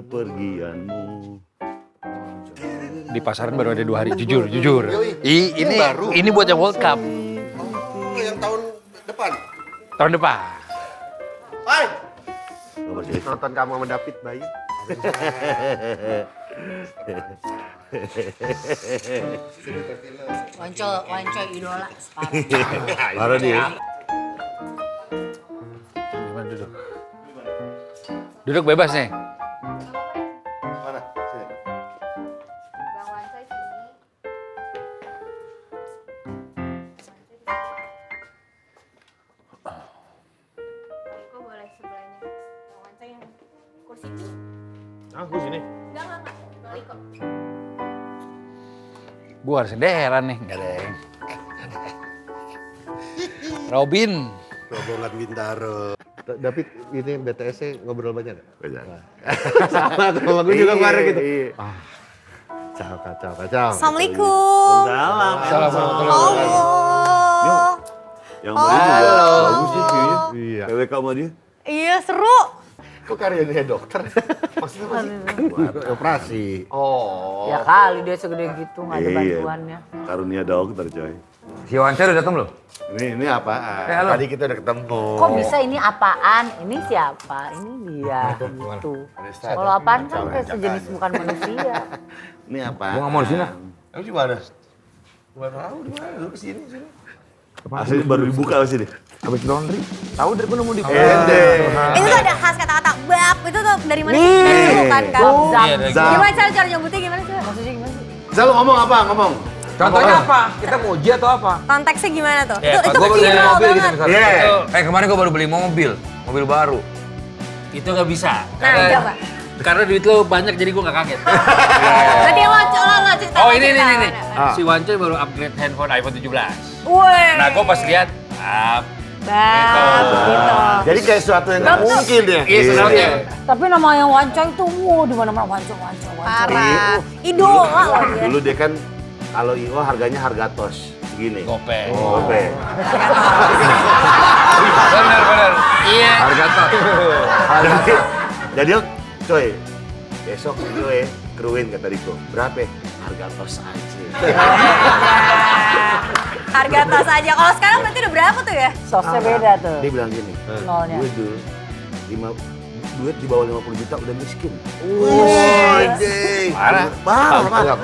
kepergianmu. Di pasaran baru ada 2 hari, jujur. Ini buat yang World Cup. Yang tahun depan. Tahun depan. Hai. Kabar Joy. Nonton kamu sama David bayi. Wanco idola separah. Parah dia. Gimana duduk? Duduk bebas nih. Mana? Sini. Bang Wancoy sini. Kok boleh sebelahnya? Bang Wancoy yang kursi ini. Aku sini. Enggak. Balik kok. Gua harus senderan nih, enggak deng. Robin. Rombongan Bintaro. David ini BTS-nya ngobrol banyak nggak? Banyak. Sama sama gue juga kemarin gitu. Iya. Kacau. Assalamualaikum. Salam. Halo. Yang baru juga bagus sih kayaknya. Iya. PWK sama dia. Iya seru. Kok karyanya dokter? Maksudnya apa sih? Kan operasi. Oh. Ya kali dia segede gitu nggak ada Iya. bantuannya. Karunia dokter coy. Si Wanca udah datang belum? Ini apaan? Halo. Tadi kita udah ketemu. Kok bisa ini apaan? Ini siapa? Ini dia gitu. Kalau apaan kan kayak sejenis bukan manusia. Ini apa? Gua nggak mau di sini. Kamu di mana? Gua tahu di mana. Lu kesini. Asli baru dibuka sini. Habis laundry. Tahu dari gua nemu di Itu tuh ada khas kata-kata bab. Itu tuh dari mana sih? Dari dulu kan Kak. Zam. Zam. Gimana cara nyebutnya gimana sih? Maksudnya gimana sih? Zal ngomong apa? Ngomong. Contohnya apa? Kita mau uji atau apa? Konteksnya gimana tuh? Ya, Itu Gua baru beli viral mobil gitu banget. misalnya. Iya. Kemarin gua baru beli mobil baru. Itu nggak bisa. Nah, coba. Karena duit lo banyak jadi gua nggak kaget. Berarti lo cerita. Oh ini. Ah. Si Wancoy baru upgrade handphone iPhone 17. Woi. Nah gua pas lihat, Bab, gitu. Jadi kayak sesuatu yang nggak mungkin ya. iya sesuatu. Tapi nama yang Wancoy itu di mana-mana Wancoy. Parah. Idola loh dia. Dulu dia kan kalau IO harganya harga tos segini. Gope. Gope. Benar. Iya. Harga top. Jadi coy, besok gue keruin kata Riko. Berapa? Harga tos aja. Harga tas aja. Kalau sekarang berarti udah berapa tuh ya? Sosnya beda tuh. Dia bilang gini, Nolnya. gue dulu duit di bawah 50 juta udah miskin. Parah. Parah.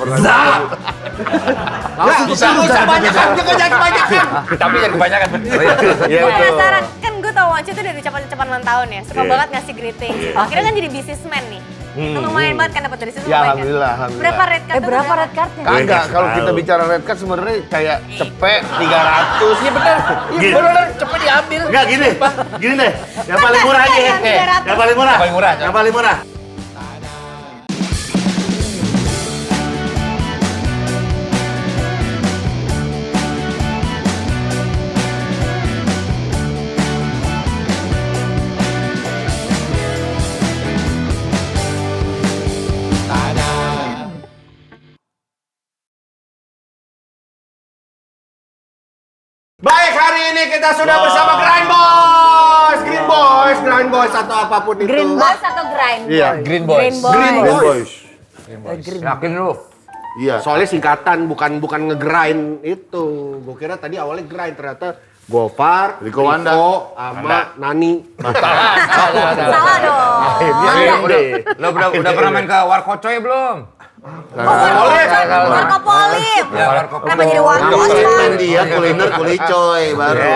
Langsung bisa banyak-banyakan. Jangan kebanyakan. Tapi jangan kebanyakan. Iya Gue betul. penasaran, kan gue tau Wancoy tuh dari ucapan-ucapan ulang tahun ya. Suka Iya. banget ngasih greeting. Akhirnya kan jadi businessman nih. Itu lumayan banget kan dapat dari situ. Ya lumayan kan? alhamdulillah. Berapa red card? Berapa red cardnya? Kagak, kalau Tahu. kita bicara red card sebenarnya kayak cepet 300. Iya bener. Gini. Cepet diambil. Enggak gini deh. Yang paling murah aja. Yang 300. Yang paling murah. Paling murah, Yang paling murah. Baik, hari ini kita sudah bersama Grind Boys atau apapun itu. Green Boys atau Grind Boys? Iya, Green Boys. Green Boys. Yakin lu? Iya, soalnya singkatan bukan ngegrind itu. Gue kira tadi awalnya grind, ternyata Gofar, Riko Wanda. sama Nani. Salah dong. Udah pernah main ke Warkocoy belum? Marco Polip. Ya, Warkop. Kenapa jadi Warkop? Main dia kuliner kulicoy baru.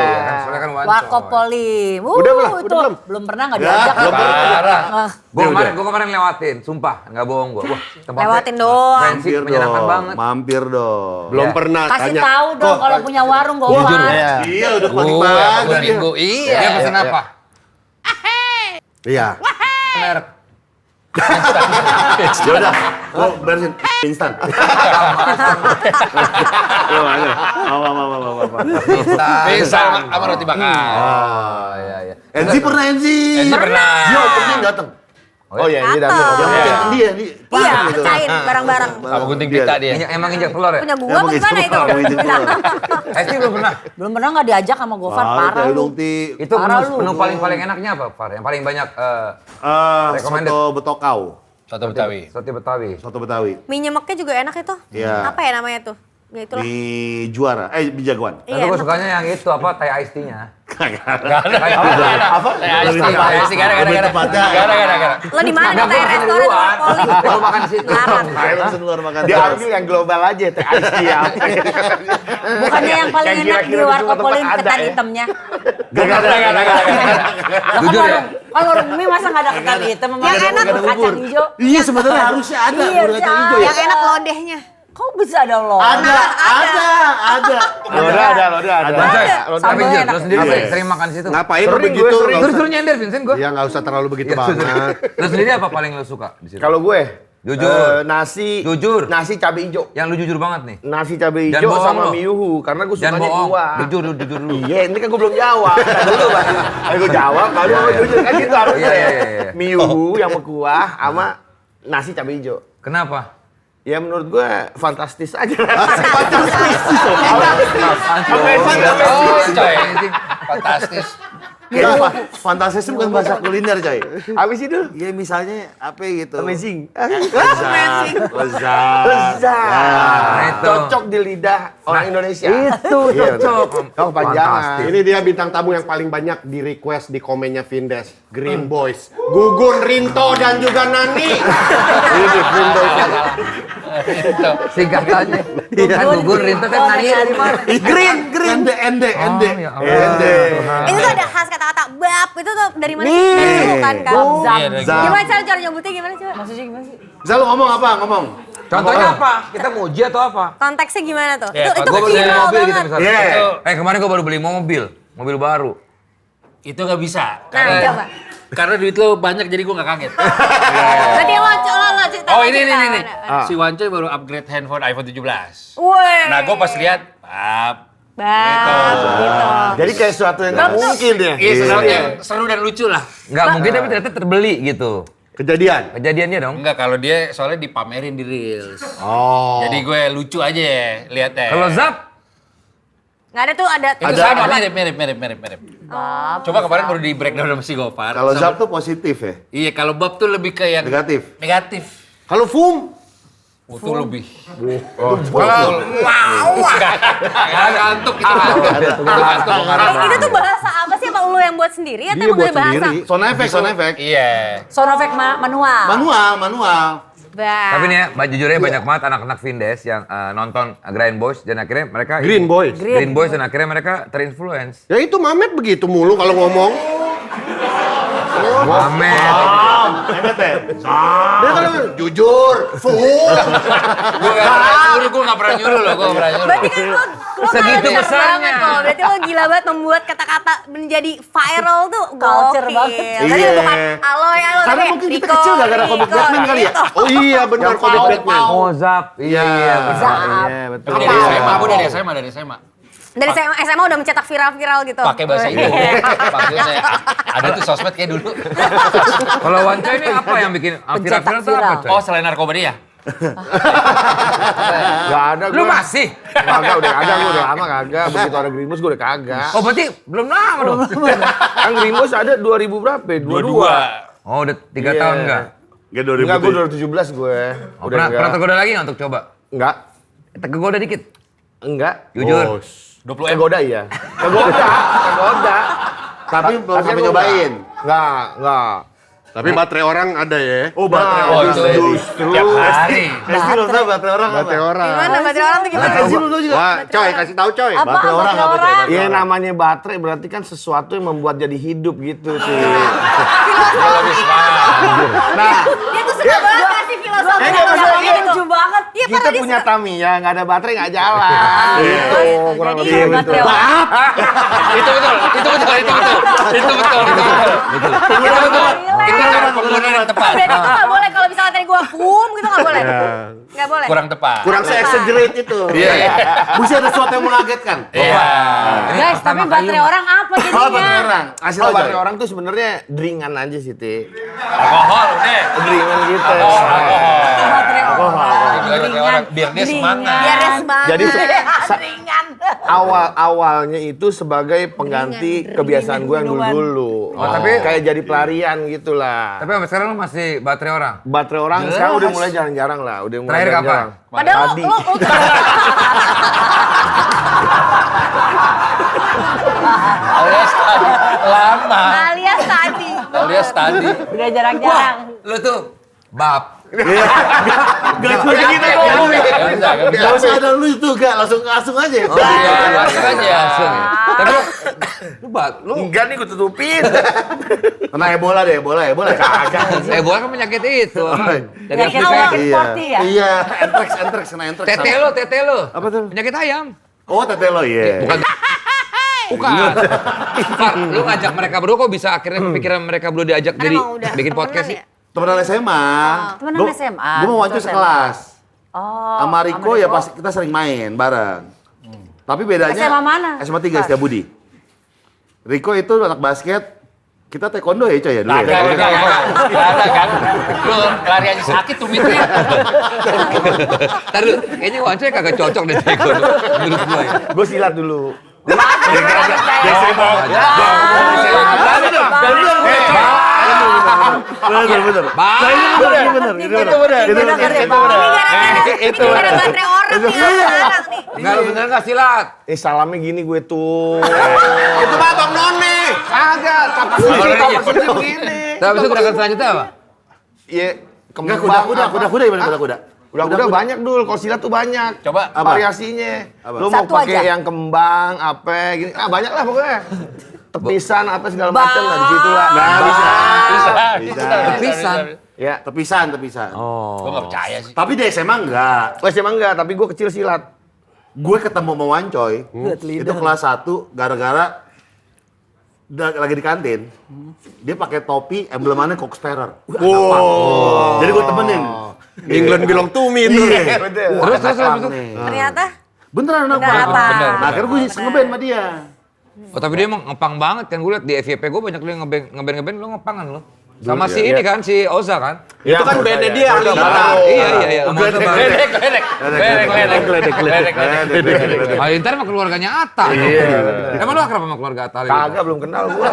Soalnya kan Wancoy. Warkop Polip. Udah belum? Belum pernah nggak diajak. Parah. Ah. Gua kemarin lewatin, sumpah, nggak bohong gua. Wah, tempatnya Lewatin doang. fancy, menyenangkan banget. Mampir dong. Belum Ya. pernah Kasih tanya. tahu dong kalau punya warung Gofar. Iya udah Udah pagi-pagi. minggu. Iya. Dia pesen apa? Iya. Merek. Ya udah, gua beresin instan. Yo, ayo. Apa. Bisa sama roti bakar. Oh, iya. Enzi pernah Enzi. Enzi pernah. Yo, pernah datang. Oh iya, ini Dateng. datang. Yang pecahin dia nih. Iya, pecahin barang-barang. Sama gunting pita dia. Emang injak telur ya? Punya gua bagaimana itu? Esti belum pernah. Belum pernah nggak diajak sama Gofar, parah lu. Itu Parah lu. menu paling enaknya apa, Far? Yang paling banyak recommended. Soto betokau. Soto Betawi. Soto Betawi. Soto Betawi. Mie nyemeknya juga enak itu. Iya. Apa ya namanya tuh? Ya itulah. Di Juara, di Jagoan. Tapi gue sukanya yang itu apa, teh iced tea-nya. Apa? Lebih tepatnya. Gara-gara. Lo di mana nih? Restoran atau poli? Gue makan di situ. Larat. Ayo langsung keluar makan. Dia ambil yang global aja, teh ice tea apa. Bukannya yang paling Yang enak di kira-kira luar di semua kopolin tempat ketan ada, ya? hitamnya. Gak ada. Jujur ya. Kalau warung mie masa nggak ada ketan hitam? Memang Yang enak ada kacang hijau. Iya sebenarnya harusnya ada Iya, bubur kacang hijau ya. Yang enak lodehnya. Kok bisa ada loh? Ada. Loda ada. Tapi Sambalnya Jun, enak. lo sendiri Iya. sering makan di situ. Ngapain lu Sering, begitu? gue sering. Terus suruh nyender Vincent gue. Ya nggak usah terlalu begitu Iya, banget. Lo sendiri apa paling lo suka di situ? Kalau gue, Jujur. nasi, Jujur. nasi cabai hijau. Yang lu jujur banget nih. Nasi cabai Jangan hijau bohong sama lo. miuhu karena gue Jangan sukanya bohong. dua. Jujur dulu. Iya, ini kan gue belum jawab. Tadi dulu, Bang. Ayo gue jawab, baru gue jujur kan gitu harusnya. Iya. Miuhu yang berkuah sama nasi cabai hijau. Kenapa? Ya menurut gue fantastis aja. Oh, coy. Fantastis. Fantasi itu bukan bahasa kuliner coy. Habis itu Iya misalnya apa gitu. amazing. Lezat. Lezat. Nah, itu. Cocok di lidah orang Indonesia. Itu Iya, cocok. Oh, panjangan. Fantastis. Ini dia bintang tamu yang paling banyak di request di komennya Vindes. Green Boys. Gugun, Rinto, dan juga Nani. Ini Green Boys. Itu. Singkatannya. Kan gugur Rinto kan nanya dari mana? Green. Ende. ya Allah. Itu tuh ada khas kata-kata bab. Itu tuh dari mana sih? Dari dulu kan kan. Iya, dari Zam. Gimana cara nyebutnya gimana coba? Maksudnya gimana sih? Zal ngomong apa? Ngomong. Contohnya apa? Kita mau uji atau apa? Konteksnya gimana tuh? Ya, Itu Gue baru beli viral mobil gitu banget. misalnya. Iya. Kemarin gue baru beli mobil baru. Itu nggak bisa. Nah, coba. Karena duit lo banyak jadi gue nggak kaget. Berarti lo cerita. Oh ini. cerita. Si Wancoy baru upgrade handphone iPhone 17. Woi. Nah gue pas lihat, Bab, gitu. Jadi kayak sesuatu yang nggak mungkin ya. iya sesuatu yang seru dan lucu lah. Nggak mungkin tapi ternyata terbeli gitu. Kejadian. Kejadiannya dong. Enggak, kalau dia soalnya dipamerin di Reels. Oh. Jadi gue lucu aja ya, lihatnya. Kalau Zap, Nggak ada tuh ada. itu sama, mirip. Bab. Coba kemarin baru di breakdown sama si Gopar. Kalau Sama- Zap tuh positif ya. Iya, kalau Bob tuh lebih ke yang Negatif. Negatif. Kalau Fum. Itu lebih. Kalau Wow. Gak ngantuk itu ngantuk. Itu tuh bahasa apa sih? Apa lu yang buat sendiri atau dia emang buat dari bahasa? sendiri. Sound effect. Iya. Soundeffect manual. Manual. Bab. tapi nih ya, jujurnya banyak banget anak-anak Vindes yang nonton Grind Boys dan akhirnya mereka Green Boys. Green Boys dan akhirnya mereka terinfluence. Ya itu Mamet begitu mulu kalau ngomong. Mamet. Dia kalau jujur, Gue gak pernah nyuruh loh, gue gak pernah nyuruh. Berarti kan lo Segitu culture besarnya. banget kok. Berarti lo gila banget membuat kata-kata menjadi viral tuh. Culture Gokil. banget. Tadi Iya. bukan aloy. Karena tapi mungkin kita Riko, kecil gak gara komik Riko, Batman kali ya? gitu. Oh iya benar komik Batman. Oh Zap, iya. Zap. Iya, betul. Dari SMA, gue dari SMA. Dari SMA udah mencetak viral-viral gitu. Pakai bahasa Indo. Maksudnya ada tuh sosmed kayak dulu. Kalau Wancoy ini apa yang bikin viral-viral tuh apa, Coy? Oh, selain narkoba dia? Gak ada Lu gue. masih? Kagak, udah kagak, gue udah lama kagak. Begitu ada Green Boys gue udah kagak. Oh berarti belum lama dong? Kan Green Boys ada 2000 berapa ya? 22. Oh udah 3 Iya. tahun enggak? Gak Enggak, gue 2007. 2017 gue. Oh, pernah tergoda lagi nggak untuk coba? Enggak. Tergoda dikit? Enggak. Jujur? 20M. Kegoda iya. Kegoda. Tapi belum Tapi sampai gua nyobain. Enggak. Tapi baterai orang ada ya. Oh baterai Oh, orang. itu tiap hari. Pasti lo tau baterai orang apa? Baterai orang. Gimana baterai orang tuh gimana? Pasti lo tau juga. Wah, coy kasih tahu coy. Apa Baterai orang apa coy? Iya namanya baterai berarti kan sesuatu yang membuat jadi hidup gitu sih. Nah, Dia tuh suka banget ngasih filosofi. Enggak, maksudnya gitu. Lucu banget. Iya, kita padahal dia punya suka- Tamiya, nggak ada baterai nggak jalan. Gitu, kurang Jadi lebih gitu. baterai orang. Itu betul. Itu cara penggunaan yang tepat. Berarti itu nggak boleh kalau misalnya tadi gua boom gitu nggak boleh. Nggak boleh. Kurang tepat. Kurang se-exaggerate itu. Iya. Mesti ada sesuatu yang mengagetkan. Iya. Guys, tapi baterai orang apa Oh baterai jadinya? orang. Kasih Kalau tau baterai coy. orang tuh sebenarnya dringan aja sih, Ti. Alkohol udah. Dringan gitu. Alkohol. Baterai orang. Baterai orang biar dia semangat. Biar dia semangat. Jadi ringan. Awalnya itu sebagai pengganti kebiasaan gue yang dulu. Oh, tapi- kayak jadi pelarian gitulah. Tapi sampai sekarang lu masih baterai orang? Baterai orang sekarang udah mulai jarang-jarang lah, udah mulai Terakhir kapan? jarang. Padahal Tadi. lu Alias tadi lama. Alias tadi. Alias tadi. udah jarang-jarang. Lu tuh bab. Gak usah gitu ngomong. Gak usah ada lu itu, gak langsung aja. Oh iya, langsung aja. Langsung ya. Tapi lu lu Enggak nih gue tutupin. Kena Ebola deh, Ebola kagak. Ebola kan penyakit itu. Dari Penyakit Afrika. awal sporty ya? Iya, anthrax, kena anthrax. Tete lo. Apa tuh? Penyakit ayam. Oh, tete lo, iya. Bukan. Bukan. Far, lu ngajak mereka berdua kok bisa akhirnya kepikiran mereka berdua diajak Karena jadi emang udah bikin temenan podcast sih? ya? Temenan SMA. Temenan SMA, Gue mau wancus terus sekelas. Oh. Sama Riko ya pasti kita sering main bareng. Tapi bedanya SMA mana? SMA 3 Setiabudi. Riko itu anak basket. Kita taekwondo ya, coy ya dulu. Gak ada kan. Lu lari aja sakit tumitnya. Ntar dulu, kayaknya Wancoy kagak cocok deh taekwondo menurut gua ya. Gue silat dulu. Bener. Bang, Nah, ini bener. Itu ada baterai orang nih sekarang nih. enggak lu beneran nggak silat? Salamnya gini gue tuh. Itu mah Bang None. Kagak, tapak kunci begini. Tapi itu gerakan selanjutnya apa? Iya, Enggak, kembang kuda gimana kuda? Kuda banyak dul, kalau silat tuh banyak. Coba, apa? Variasinya. Apa? Lu mau Satu pakai aja. yang kembang, apa gini. Banyak lah pokoknya. Tepisan apa segala macam lah di situ lah. Nah, bisa. Tepisan. Ya. Tepisan. Gue gak percaya sih. Tapi di SMA enggak. SMA enggak, tapi gue kecil silat. Gue ketemu sama Wancoy. Itu kelas 1 gara-gara lagi di kantin. Dia pakai topi emblemannya Coxsparer. Wow. Jadi gue temenin. England belong to me. Iya. Terus habis itu. Ternyata Beneran anak Bener, gua. bener. Nah, akhirnya gue ngeband sama dia. Oh tapi dia emang ngepang banget kan, gue liat di FYP gue banyak yang ngeband lo ngepangan lo. Sama si ini kan, si Oza kan? Itu kan bandnya dia Ali. Iya. Sama Oza bareng. Ledek. Halilintar sama keluarganya Atta. Iya. Emang lo akrab sama keluarga Atta? Kagak, belum kenal gua.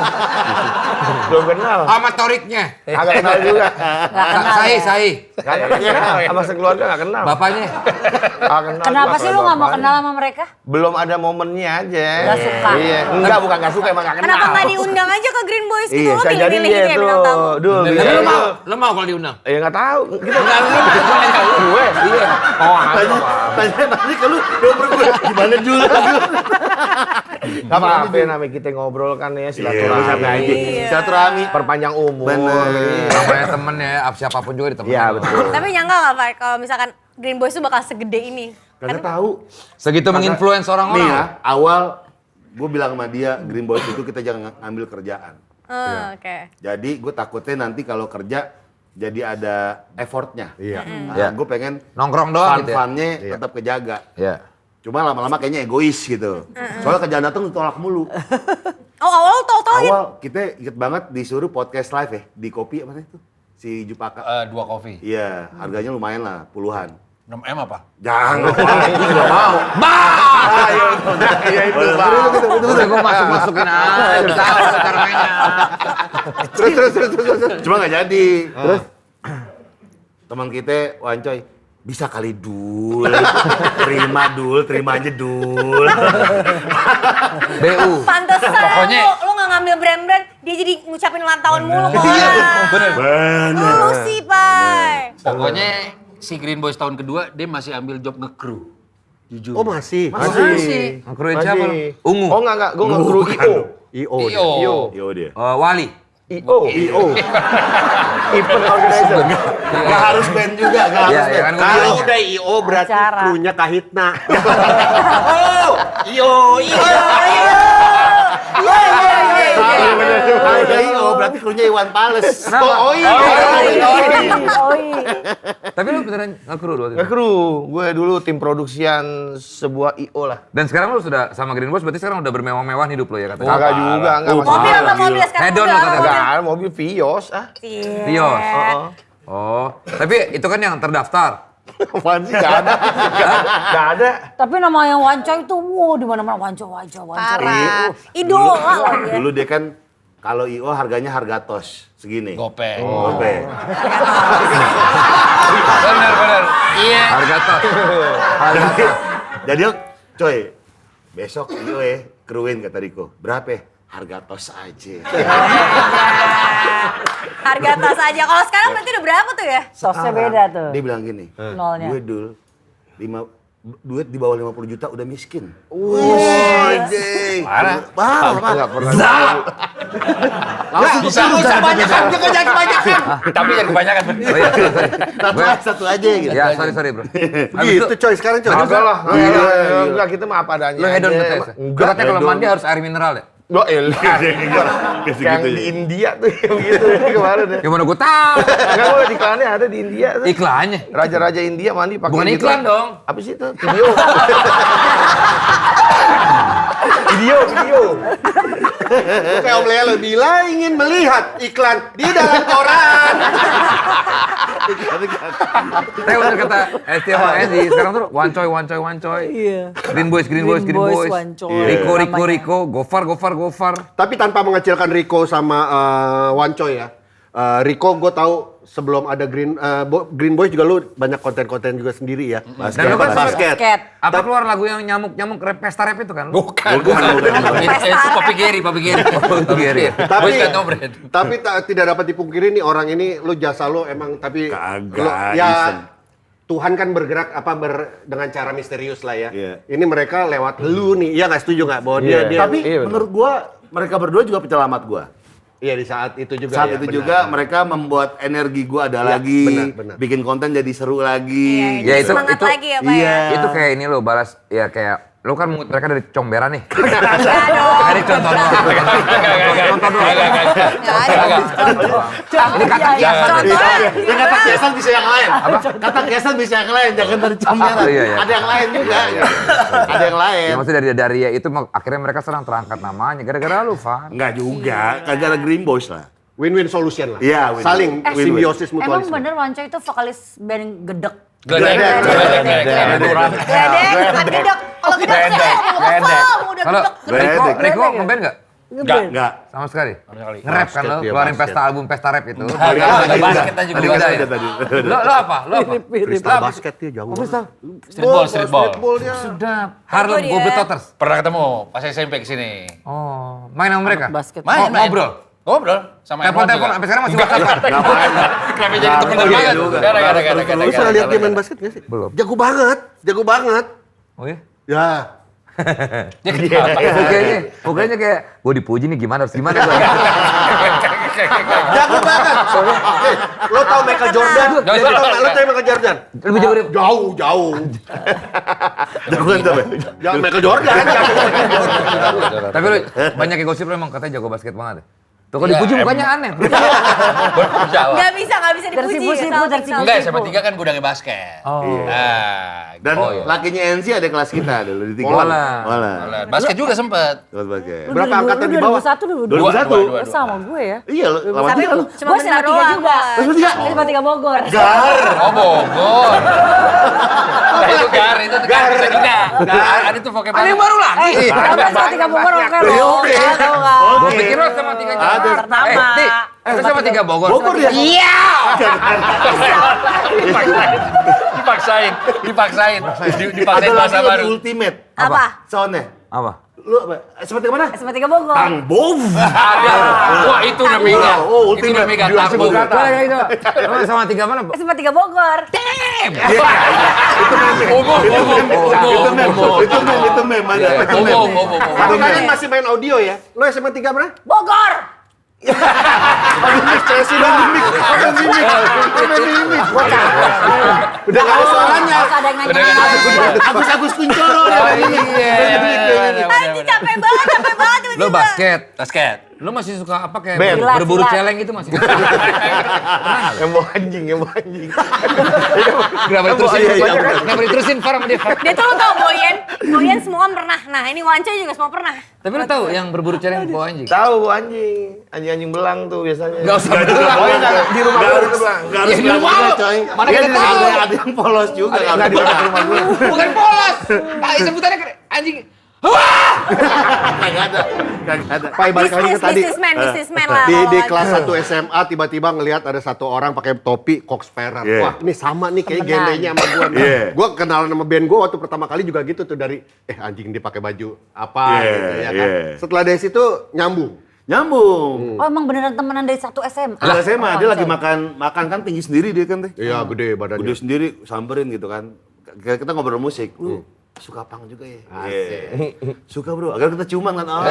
Belum kenal. Sama Toriknya. Kagak kenal juga. Sai. Kagak kenal. Sama sekeluarga gak kenal. Bapaknya. Kagak kenal. Kenapa sih lu nggak mau Bapaknya. kenal sama mereka? Belum ada momennya aja. Nggak suka. Iya. Enggak, bukan nggak suka, emang gak kenal. kenapa nggak diundang aja ke Green Boys gitu? Iya, Lo Saya jadi pilih-pilih dia kayak bintang tamu. tuh. Dul, Tapi bisa lo mau kalau diundang? Ya nggak tahu. Kita Enggak, lu nanya gue. Iya. Oh, Tanya nanti ke lu, nomor gue gimana dulu? Gak apa-apa namanya kita ngobrol kan ya silaturahmi. Sampai aja. Iya. Silaturahmi. Perpanjang umur. Bener. Namanya temen ya, siapapun juga ditemenin. Iya lo. betul. Tapi nyangka nggak Pak kalau misalkan Green Boys tuh bakal segede ini? Kagak tahu. Segitu menginfluence Nih orang-orang. ya, awal gue bilang sama dia, Green Boys itu kita jangan ngambil kerjaan. Oke. Jadi gue takutnya nanti kalau kerja jadi ada effortnya. Iya. Nah, Iya. gue pengen Nongkrong doang gitu ya? fun-funnya tetap kejaga. Iya. Cuma lama-lama kayaknya egois gitu. Soalnya kerjaan datang ditolak mulu. Oh awal tau-tau gitu. Awal kita inget banget disuruh podcast live ya di Kopi apa itu? Si Jupaka. 2 kopi. Iya, harganya lumayan lah, puluhan. 6M apa? Jangan, gue nggak mau. Iya itu. Udah gue masukin aja, udah tahu cara mainnya. Terus. Cuma nggak jadi. Terus teman kita, Wancoy, bisa kali Dul. Terima aja Dul. BU. Pantesan Pokoknya- lu nggak ngambil brand-brand, dia jadi ngucapin ulang tahun mulu ke Iya, orang. bener. Lu sih, Pai. Pokoknya si Green Boys tahun kedua dia masih ambil job nge-crew. Jujur. Oh masih. Ngekruin siapa lu? Ungu. Oh enggak, gue nggak kru IO. Iyo. Yo dia. Wali. IO. Event organizer. Gak harus band juga, gak harus Iya, band. kan gua Kalau bilang. udah IO berarti Acara. krunya Kahitna. Kalau udah IO berarti krunya Iwan Pales. Kenapa? Oh iya. Tapi lu beneran ngekru dulu. Nggak kru. Gue dulu tim produksian sebuah IO lah. Dan sekarang lu sudah sama Green Boys, berarti sekarang udah bermewah-mewah hidup lo ya katanya? Kagak juga, enggak Oh, masih. Mobil apa mobil sekarang? Hedon Mobil lo apa kata. mobil? Enggak, mobil Vios ah. Vios. Oh, tapi itu kan yang terdaftar. Apaan sih? Gak ada. Gak ada. Tapi nama yang Wancoy itu, di mana-mana Wancoy. Parah. Idola lah ya. Dulu dia kan kalau IO harganya harga tos segini. Gope. Gope. Benar. Iya. Harga tos. Harga tos. Jadi coy, besok IO kruin kata Riko. Berapa? Harga tos aja. Harga tas aja. Kalau sekarang berarti udah berapa tuh ya? Sosnya beda tuh. Dia bilang gini, Nolnya. gue dul, duit di bawah 50 juta udah miskin. Wah, Parah. Parah. Bisa banyakan, jangan kebanyakan. Tapi jangan kebanyakan. Oh iya, sorry. Satu aja gitu. Ya, sorry bro. Habis Gitu coy, sekarang coy. Enggak lah. Iya. Enggak, kita mah apa adanya. Lu hedon aja. betul. Enggak. Katanya kalau mandi harus air mineral ya? Lo elah. Kayak Yang segitu di ya. India tuh yang gitu kemarin ya. Gimana gue tahu? Enggak, gue liat iklannya ada di India tuh. Iklannya. Raja-raja India mandi pakai Bukan gitu. iklan dong. Apa sih itu? Video. video. Kayak Om Lelo bilang ingin melihat iklan di dalam koran. Saya bener kata STO Andy, sekarang tuh wancoy. Iya. Green Boys. Wancoy. Riko, Gofar. Tapi tanpa mengecilkan Riko sama Wancoy ya. Riko gue tahu sebelum ada Green Boys juga lu banyak konten-konten juga sendiri ya. Dan lu kan basket. Apa keluar lagu yang nyamuk pesta rap itu kan? Bukan. Itu Papi Geri. Tapi tidak dapat dipungkiri nih orang ini lu jasa lu emang tapi Kagak, ya iseng. Tuhan kan bergerak dengan cara misterius lah ya. Iya. Ini mereka lewat lu nih. Iya nggak setuju nggak bahwa dia Tapi menurut gua mereka berdua juga penyelamat gua. iya di saat itu juga. Saat ya, itu benar. juga mereka membuat energi gua ada Ya, lagi, benar. bikin konten jadi seru lagi. Ya, itu- semangat lagi ya Pak ya. Iya. Itu kayak ini lo balas ya kayak lu kan mereka dari comberan nih. Enggak dong. Ini contoh doang. Contoh doang. Ini kata kiasan. Ya kata kiasan bisa yang lain. Kata kiasan bisa yang lain, jangan dari comberan. Iya. Ada yang lain juga. Ada yang lain. Ya maksudnya dari ya itu akhirnya mereka serang terangkat namanya gara-gara lu, Van. Enggak juga, kagak Green Boys lah. Win-win solution lah. Iya, win-win. Saling Win-win. simbiosis Emang mutualisme. bener Wancoy itu vokalis band Gedek. Gledek. Bukan gedek. Kalau gedek sih udah Kalau gedek. Riko ngeband enggak? Enggak. Sama sekali. sekali. Nge-rap kan lo, dia keluarin basket. album pesta rap itu. Ada basketan juga. Tadi udah ya. Tadi. Lo apa? Freestyle basket dia jago. Streetball. Sudah. Harlem dia. Globetrotters. Pernah ketemu pas SMP kesini. Oh, main sama mereka? Basket. Main. Ngobrol? Sama Telepon sampai sekarang masih WhatsApp. Ngapain? Kenapa jadi temen banget? Lu pernah lihat dia main basket nggak sih? Belum. Jago banget. Oh iya? Ya. Pokoknya kayak gue dipuji nih gimana harus gimana gue. Jago banget. Lo tau Michael Jordan? Lo tau Michael Jordan? Lebih jauh dari Jauh. Jagoan tuh. Ya Michael Jordan. Tapi lu banyak yang gosip lu emang katanya jago basket banget. Tuh kalau dipuji mukanya aneh. Enggak bisa dipuji. Tersipu-sipu. Enggak, SMA 3 kan gudangnya basket. Oh. Nah, Dan Oh, iya. lakinya NC ada kelas kita dulu di 3. Mola. basket juga sempet. Kelas basket. Berapa angkatan di bawah? 2021 dulu. 2001. Sama gue ya. Iya, lawan Tapi dia lu. cuma Gue bentar SMA 3 doang. juga. SMA 3? SMA 3 Bogor. Oh, Bogor. Nah, itu gar bisa juga. Ada tuh pokoknya. Ada yang baru lagi. Kamu SMA 3 Bogor oke loh. Tahu nggak? Gue pikir lu sama 3 Jakarta. Pertama. Lu sama 3 Bogor. Bogor ya? Iya. Dipaksain Ada bahasa lagi baru. di Ultimate. Apa? Soundnya. Apa? Lu apa? SMA 3 mana? SMA 3 Bogor. Kang Bov. Ada. Wah, itu udah mega. Oh, Itu udah ultimate. mega Dua takut. kata. Lu sama 3 mana? SMA 3 Bogor. Itu meme. Ada. Itu meme. Tapi kalian masih main audio ya? Lo SMA 3 berapa? Bogor. Chelsea dong. Udah gak ada suaranya. Harus ada yang nanya. Agus Kuncoro dia. Anjing capek banget tiba-tiba. Lu basket. Basket. Lu masih suka apa kayak Band. berburu Silat. celeng gitu masih? Yang mau anjing. Kenapa diterusin Far sama dia? Dia tuh lo tau Boyen semua kan pernah. Nah ini Wancoy juga semua pernah. Tapi lu tahu yang berburu celeng bawa anjing? Tahu anjing. Anjing belang tuh biasanya. Enggak usah. Di rumah gue itu belang. Gak harus Ya, bilang lu juga, malu. coy. Mana Dia kita di tahu. ada ada yang polos juga. Nggak di dekat rumah gue. Bukan polos. Sebutannya anjing. Kagak ada. Pai balik lagi ke tadi. Businessman lah. Di kalau kelas 1 SMA tiba-tiba ngelihat ada satu orang pakai topi Cox Sparrow. Yeah. Wah, ini sama nih kayak Temenan. genrenya sama gua. Yeah. Gua kenalan sama band gua waktu pertama kali juga gitu tuh dari anjing dia pakai baju apa Yeah, gitu ya kan. yeah. Setelah dari situ nyambung. Nyambung. Oh emang beneran temenan dari satu SMA? Lah SMA dia lagi Wancoy. makan kan tinggi sendiri dia kan teh. Iya, gede badannya. Gede sendiri samperin gitu kan. Kita ngobrol musik. Lu suka pang juga ya? Iya. Suka bro, agar kita ciuman kan. Oh.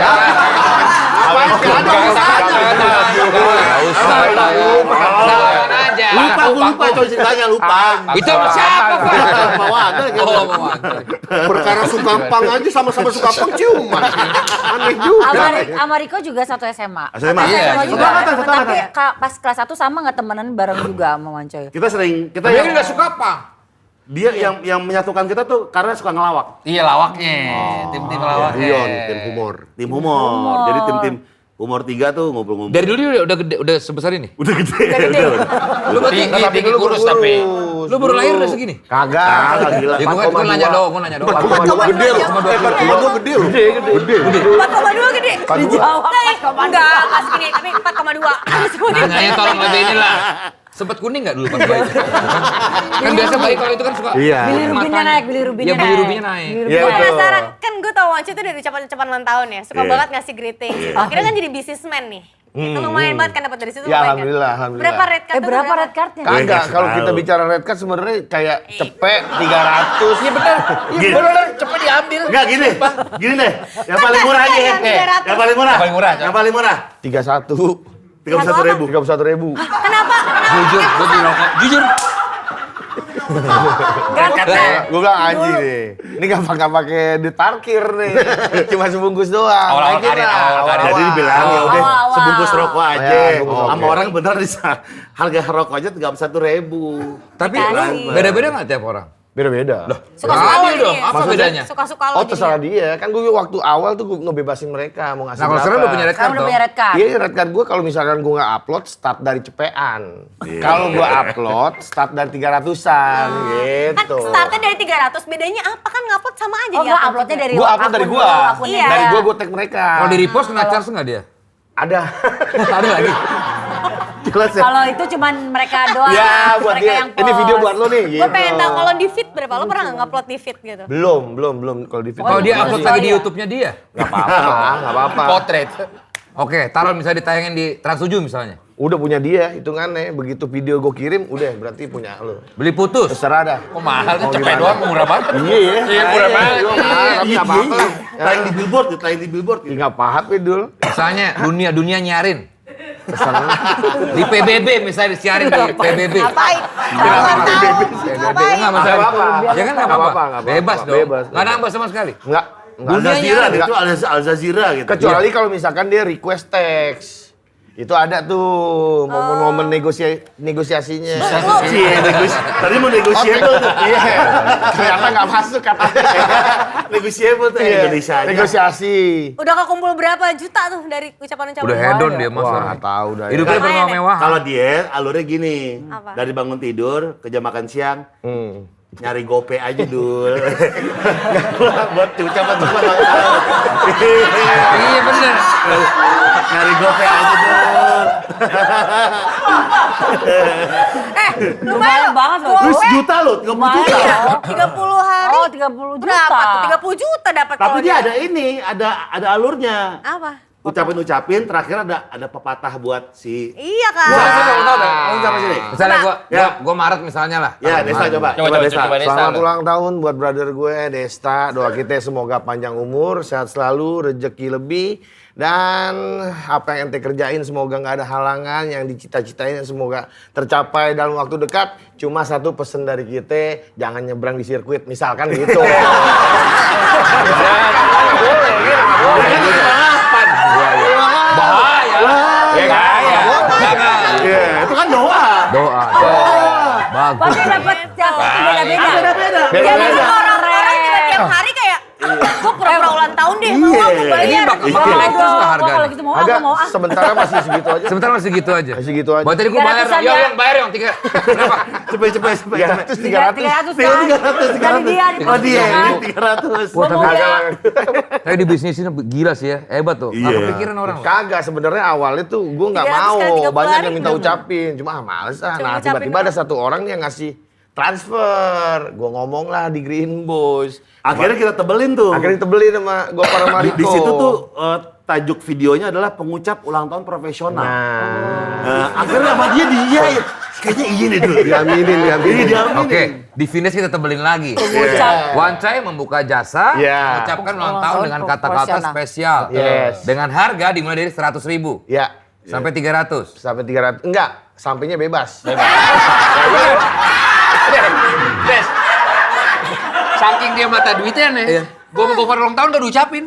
Lupa coy ceritanya lupa. Itu siapa, Pak? Mawana gitu. Oh, Mawana. Perkara suka pang aja sama-sama suka pang ciuman. Aneh juga. Sama Riko juga satu SMA. SMA. Iya, SMA juga. satu angkatan. Tapi pas kelas 1 sama nggak temenan bareng juga sama Wancoy? Kita Tapi dia nggak suka apa? dia yang menyatukan kita tuh karena suka ngelawak. Iya lawaknya, tim-tim lawaknya. Rion, tim humor. Tim humor. Jadi tim humor 3 tuh ngumpul-ngumpul. Dari dulu dia udah gede, udah sebesar ini. Udah gede. Lu berarti Tinggi kurus tapi. lu baru lahir udah segini. Kagak. Gila. Ya gua nanya doang. Gede loh. Gua gede loh. Gede. 4,2 gede. Dijawab 4,2. Enggak segini, tapi 4,2. Nanyanya tolong lebih inilah. Sempet kuning nggak dulu pas bayi? Kan biasa bayi kalau itu kan suka. Iya. Bili rubinnya naik, bili rubinnya Iya, naik. bili rubinnya naik. Bili Iya, Gue rubinnya betul. penasaran, kan gue tau Wancoy itu dari ucapan-ucapan ulang tahun ya. Suka Iya. banget ngasih greeting. Akhirnya kan jadi businessman nih. Itu lumayan banget kan dapat dari situ Ya, lumayan kan? alhamdulillah, alhamdulillah. Berapa red card? tuh berapa red cardnya? Kagak, kalau tahu. kita bicara red card sebenarnya kayak cepet 300. Iya bener, Gini. bener, cepet diambil. Enggak gini. Gini deh. Yang paling murah aja ya. Yang 300. Yang paling murah. Paling murah, Yang paling murah. 31. 31.000. 31.000. Kenapa? Jujur, gue beli rokok. Jujur. Gue bilang anjing nih. Ini gak pakai duit parkir nih. Cuma sebungkus doang. Awal-awal Naikin karir, lah, awal-awal karir. Jadi dibilang ya udah Awal-awal. sebungkus rokok aja. Ya, sebungkus Sama rokok. orang bener harga rokok aja 31.000. Tapi Dikasih. beda-beda nggak tiap orang? Beda-beda. Suka-suka Adil lo dong, jadinya. apa bedanya? Suka-suka lo Oh terserah dia. Kan gue waktu awal tuh gue ngebebasin mereka mau ngasih Nah kalau berapa. sekarang udah punya red Sekarang card udah dong. punya red card. Iya red card gue kalau misalkan gue nggak upload start dari cepean. Kalau gue upload start dari 300-an Kan gitu. startnya dari 300, bedanya apa kan ngupload sama aja Oh di enggak, akun uploadnya juga. dari Gue upload dari akun gue. lu, akunnya Iya. Dari dia. gue tag mereka. Kalau di repost kena charge nggak dia? Ada. Ada lagi. Jelas ya. Kalau itu cuman mereka doang. Ya buat mereka dia. yang Ini video post. buat lo nih. Gue Gitu. pengen tahu kalau di feed berapa, lo pernah nggak ngupload di feed gitu? Belum. Kalau di video. Kalau dia iya. upload lagi di YouTube-nya dia. Nggak apa-apa. Potret. Oke, taruh misalnya ditayangin di Trans 7 misalnya. Udah punya dia hitungannya. Begitu video gue kirim, udah berarti punya lo. Beli putus. Terserah dah. Kok mahal tuh cepet doang murah banget. Iya ya. Iya murah banget. Tapi nggak apa-apa lah. Tayang di billboard, tayang di billboard. Ya, nggak apa-apa Dul. Misalnya dunia nyarin. Di PBB misalnya disiarin di PBB. Ngapain? Enggak masalah. apa-apa. Ya kan nggak Nggak apa-apa. apa-apa, nggak apa-apa. Bebas dong. Bebas. Nggak nambah sama sekali. Nggak. Al Jazeera nyari. itu Al Jazeera gitu. Kecuali kalau misalkan dia request teks. Itu ada tuh momen-momen negosiasinya. Tadi mau negosiable tuh. Iya. Ternyata nggak masuk katanya. Negosiable tuh Iya. Indonesia aja. Negosiasi. Udah kekumpul berapa juta tuh dari ucapan-ucapan? Udah hedon dia mas. Wah, nggak tahu dah. ya. Hidupnya Lumayan ya. bermewah-mewah. Kalau dia alurnya gini. Apa? Dari bangun tidur ke jam makan siang nyari gope aja dul. Buat ucapan cuma Iya bener. nyari gope aja dul. Lumayan banget loh. Lu sejuta lo, 30 juta. 30 hari. Oh 30 juta. Berapa tuh? 30 juta dapat Tapi kalau dia ada ini, ada alurnya. Apa? Ucapin terakhir ada pepatah buat si. Iya kan? Kamu siapa sini? Misalnya Ya. gua Maret misalnya lah. Ya, Desta coba. Coba Desta. Desta. Selamat ulang tahun buat brother gue Desta. Doa kita semoga panjang umur, sehat selalu, rezeki lebih. Dan apa yang ente kerjain semoga nggak ada halangan, yang dicita-citain semoga tercapai dalam waktu dekat. Cuma satu pesan dari kita, jangan nyebrang di sirkuit, misalkan gitu. Bahaya. Ya bahaya. Jangan. Iya, itu kan doa. Doa. Bagus. Pasti dapat beda-beda. Orang-orang juga tiap hari kayak gue pura-pura ulang tahun deh, mau aku Ini bayar. bakal Apakah naik terus nggak harganya? Kalau gitu mau Agak mau ah. sementara masih segitu aja. Sebentar masih gitu aja. Masih gitu aja. Buat tadi gue bayar, 300-an yo ya. yang bayar yang 3. Berapa? Cepet. 300 kan? Dari dia. Oh dia kan? ini 300. Wah, tapi Agak. tapi di bisnis ini gila sih ya, hebat tuh. Nggak Iya. kepikiran orang loh. Kagak, sebenarnya awalnya tuh gue nggak 300 mau, kali 30 banyak hari yang minta belum. ucapin, cuma males ah. Cuma Nah ngucapin tiba-tiba ada satu orang nih yang ngasih transfer, gue ngomong lah di Green Boys. Akhirnya kita tebelin tuh. Akhirnya tebelin sama Gopar sama Riko. Di situ tuh tajuk videonya adalah pengucap ulang tahun profesional. Akhirnya sama dia kayaknya iya nih dulu. diaminin. Oke, di finish kita tebelin lagi. Pengucap. Wancai membuka jasa, Iya. mengucapkan ulang Ulang tahun tahun dengan kata-kata proporsional. spesial. Yes. Dengan harga dimulai dari 100.000 Ya, sampai 300. sampai 300. Enggak, sampainya bebas. Des. Saking dia mata duitnya nih. Gue mau Gofar ulang tahun gak diucapin.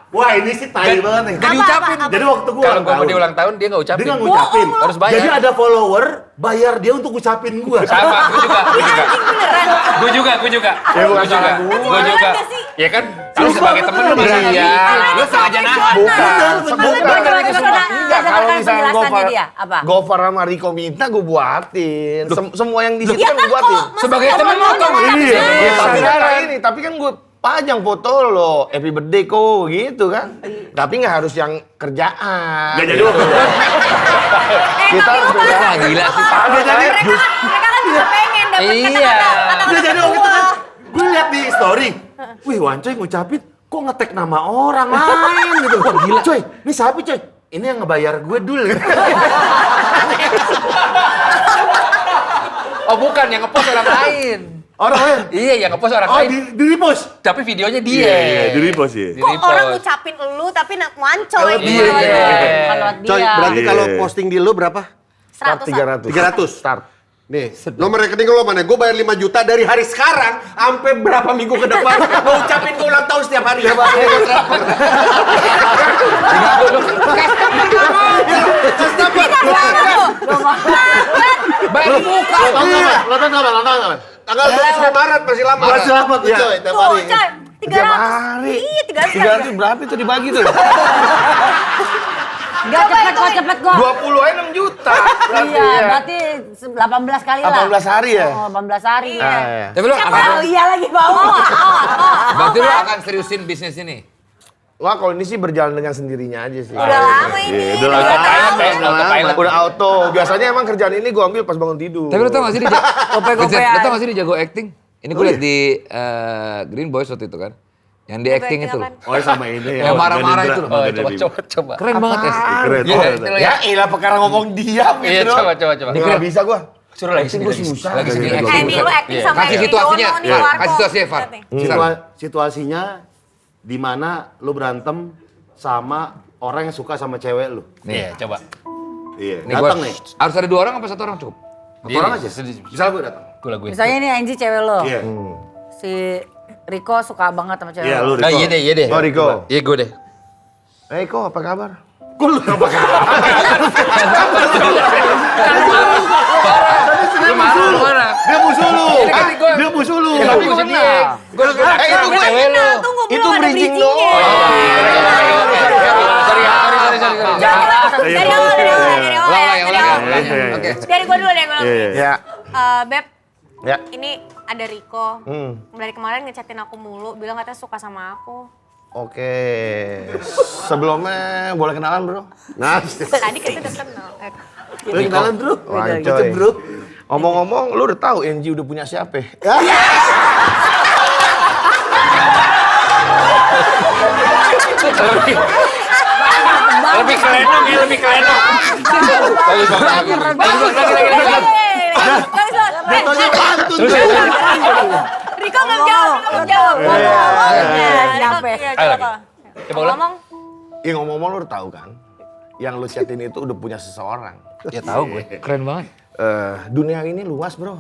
Wah ini sih tai banget nih. Gak diucapin. Jadi waktu gua Kalau gue dia ulang tahun dia gak ucapin. dia nggak ngucapin. Harus bayar. Jadi ada follower bayar dia untuk ngucapin gua. Sama, gue juga. Ya, bukan Gue juga. salah gua. Gue juga. Ya kan, kalau sebagai temen lu masa Iya. lu sengaja nahan. Bukan. Enggak, Kalau misalnya dia apa? Gopar sama Riko minta gue buatin. Semua yang di situ Iya kan kan gue buatin. kok Sebagai temen lu tau nggak? Iya, Iya, tapi saudara. kan ini, tapi kan gue pajang foto lo, happy birthday kok, gitu kan. Tapi nggak harus yang kerjaan. Nggak jadi waktu itu. Kita harus kerjaan. Wah, gila sih. Mereka kan juga pengen dapat Iya. Nggak jadi waktu itu kan. Gue liat di story. Wih Wancoy ngucapin kok nge-tag nama orang lain gitu. Wah gila. Coy, ini siapa coy? Ini yang ngebayar gue dulu. Oh bukan, yang ngepost orang lain. Orang lain? Iya, yang ngepost orang Oh lain. di repost? Tapi videonya dia. di repost ya. Di Kok repost. orang ngucapin elu tapi wancoy. Lewat dia. Kalau Coy, dia. berarti Iya. kalau posting di lu berapa? 100. 300. 300. Start. Nih, nomor rekening lo mana? Gue bayar 5 juta dari hari sekarang sampai berapa minggu ke depan. Mau ucapin gue ulang tahun setiap hari. Baru buka. Lo tau kapan? Tanggal 29 Maret masih lama. Masih lama tuh Iya. coy, tiap Tuh, hari. coy. Tiap 300. hari. Iya, 300. 300 berapa itu dibagi tuh? Enggak cepet kok. 20 aja 6 juta. Iya, berarti 18 kali lah. 18 hari ya? Oh, 18 hari. Iya. Tapi lu akan, Oh iya lagi bau. berarti lu akan seriusin bisnis ini? Wah, kalau ini sih berjalan dengan sendirinya aja sih. Udah lama ini. Udah lama. Udah auto. Biasanya emang kerjaan ini gue ambil pas bangun tidur. Tapi lu tau gak sih dia Gope-gopean. lu tau gak sih dia jago acting? Ini gue liat di Green Boys waktu itu kan. Yang di acting itu loh. Oh sama ini Yang marah-marah itu loh. Oh, coba. Keren banget ya. Keren Iya, banget. itu lo Ya ilah perkara ngomong diam Iya, gitu. coba. Nggak bisa gue. Suruh lagi sini. Gue susah. Lagi sini Iya, acting. Ini lu acting sama Kasih Edi situasinya. Dono nih, Iya. Warko. Kasih situasinya, Far. Lihat nih. Situasinya di mana lu berantem sama orang yang suka sama cewek lu. Iya, coba. Iya. Nih gua, Datang nih. harus ada 2 orang apa 1 orang cukup? Satu orang aja. Misalnya gue datang. Gula gue. Misalnya ini Angie cewek lo. Iya. Si Riko suka banget sama cewek Iya lo. lu Riko. Iya deh. Oh, Riko. Iya, gue deh. Kok apa kabar? Kok lu apa kabar? Lu marah. Dia musuh lu. Ini kan gua- Dia musuh lu. Kenapa musuh dia? Gue udah itu gue cewek lu. Tunggu, Itu belum ada bridging bridgingnya. doang. Sorry. Dari awal. Oke. Dari gua dulu deh. Ya. Beb, Ya. ini ada Riko. Hmm. Dari kemarin ngechatin aku mulu, bilang katanya suka sama aku. Oke. Sebelumnya boleh kenalan, Bro? Nah, Tadi kita udah kenal. Lu kenalan bro. Wancoy. Itu bro. Ngomong-ngomong, lu udah tahu NG udah punya siapa? Lebih kelenong ya, lebih kelenong. Bagus. Jatuhnya pantun. Riko belum jawab. Siapa? Ayo lagi. Coba ulang. Ngomong. Ya ngomong-ngomong lu udah tahu kan? Yang lu chatin itu udah punya seseorang. Ya tahu gue. Keren banget. Dunia ini luas, Bro.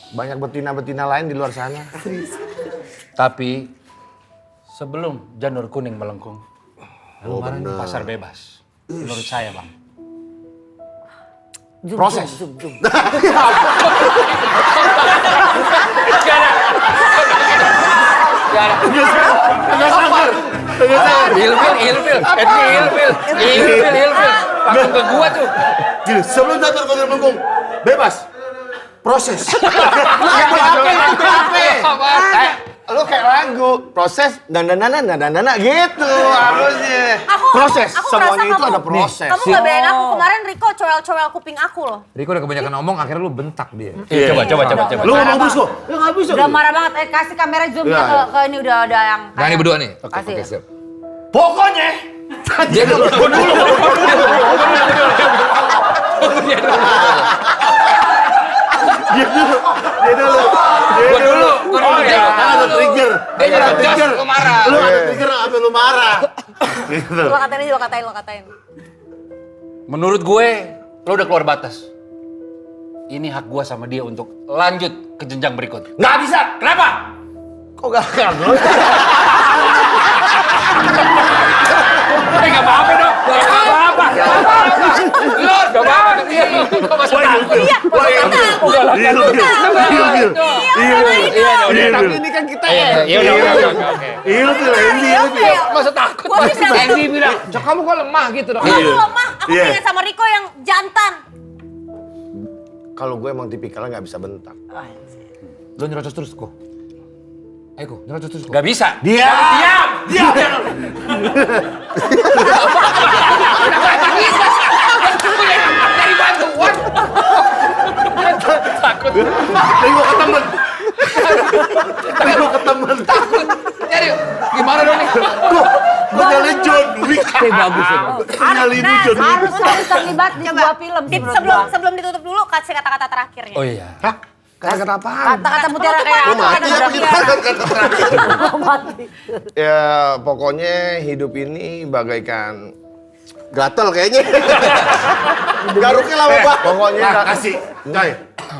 Banyak betina-betina lain di luar sana. Tapi sebelum janur kuning melengkung, pasar bebas. Menurut saya, Bang. Proses. Gak ada. Ilfil. Langsung ke gua tuh. Gini, sebelum jatuh ke punggung, bebas. Proses. Lu kayak lagu, proses dan gitu harusnya. Proses, aku semuanya merasa itu ada proses. Kamu nggak belain aku kemarin, Riko cowel-cowel kuping aku loh. Riko udah kebanyakan ngomong, akhirnya lu bentak dia. Coba. Lu ngomong terus kok. Lu nggak bisa. Udah marah banget. Kasih kamera zoom ke ini udah yang. Nah ini berdua nih. Kasih. Oke, siap. Pokoknya Dia dulu. Gua dulu. Ada trigger. Dia nyerang jas, lu marah. Lu ada trigger apa lu marah? Gitu. Lo katain. Menurut gue, lo udah keluar batas. Ini hak gua sama dia untuk lanjut ke jenjang berikut. nggak bisa. Kenapa? Kok gak kan lu? Nggak apa-apa dong. Nggak apa-apa. Lo nggak apa-apa. Kok masih takut? Tapi ini kan kita Oke. Ilfil. Masa takut? Gua sih bilang Andy bilang, "Cok, kamu kok lemah gitu dong." Aku lemah, aku Iya. pengen sama Riko yang jantan. kalau gue emang tipikalnya nggak bisa bentak. Lu nyerocos terus kok. Ayo kok, nyerocos terus kok. Nggak bisa. Diam. Dari bantuan. Takut. Tengok ke temen. Tengok ke temen. Takut. Jadi gimana dong nih? Gue nyalain John Wick. Bagus ya. Nyalain John Wick. Harus terlibat di sebuah film. Sebelum ditutup dulu kasih kata-kata terakhirnya. Oh iya. Kata-kata apaan? Kata-kata mutiara kayak Lu apa? mati apa gitu? Mati. Ya pokoknya hidup ini bagaikan gatel kayaknya. Garuknya lama banget. Pokoknya Kasih, coy.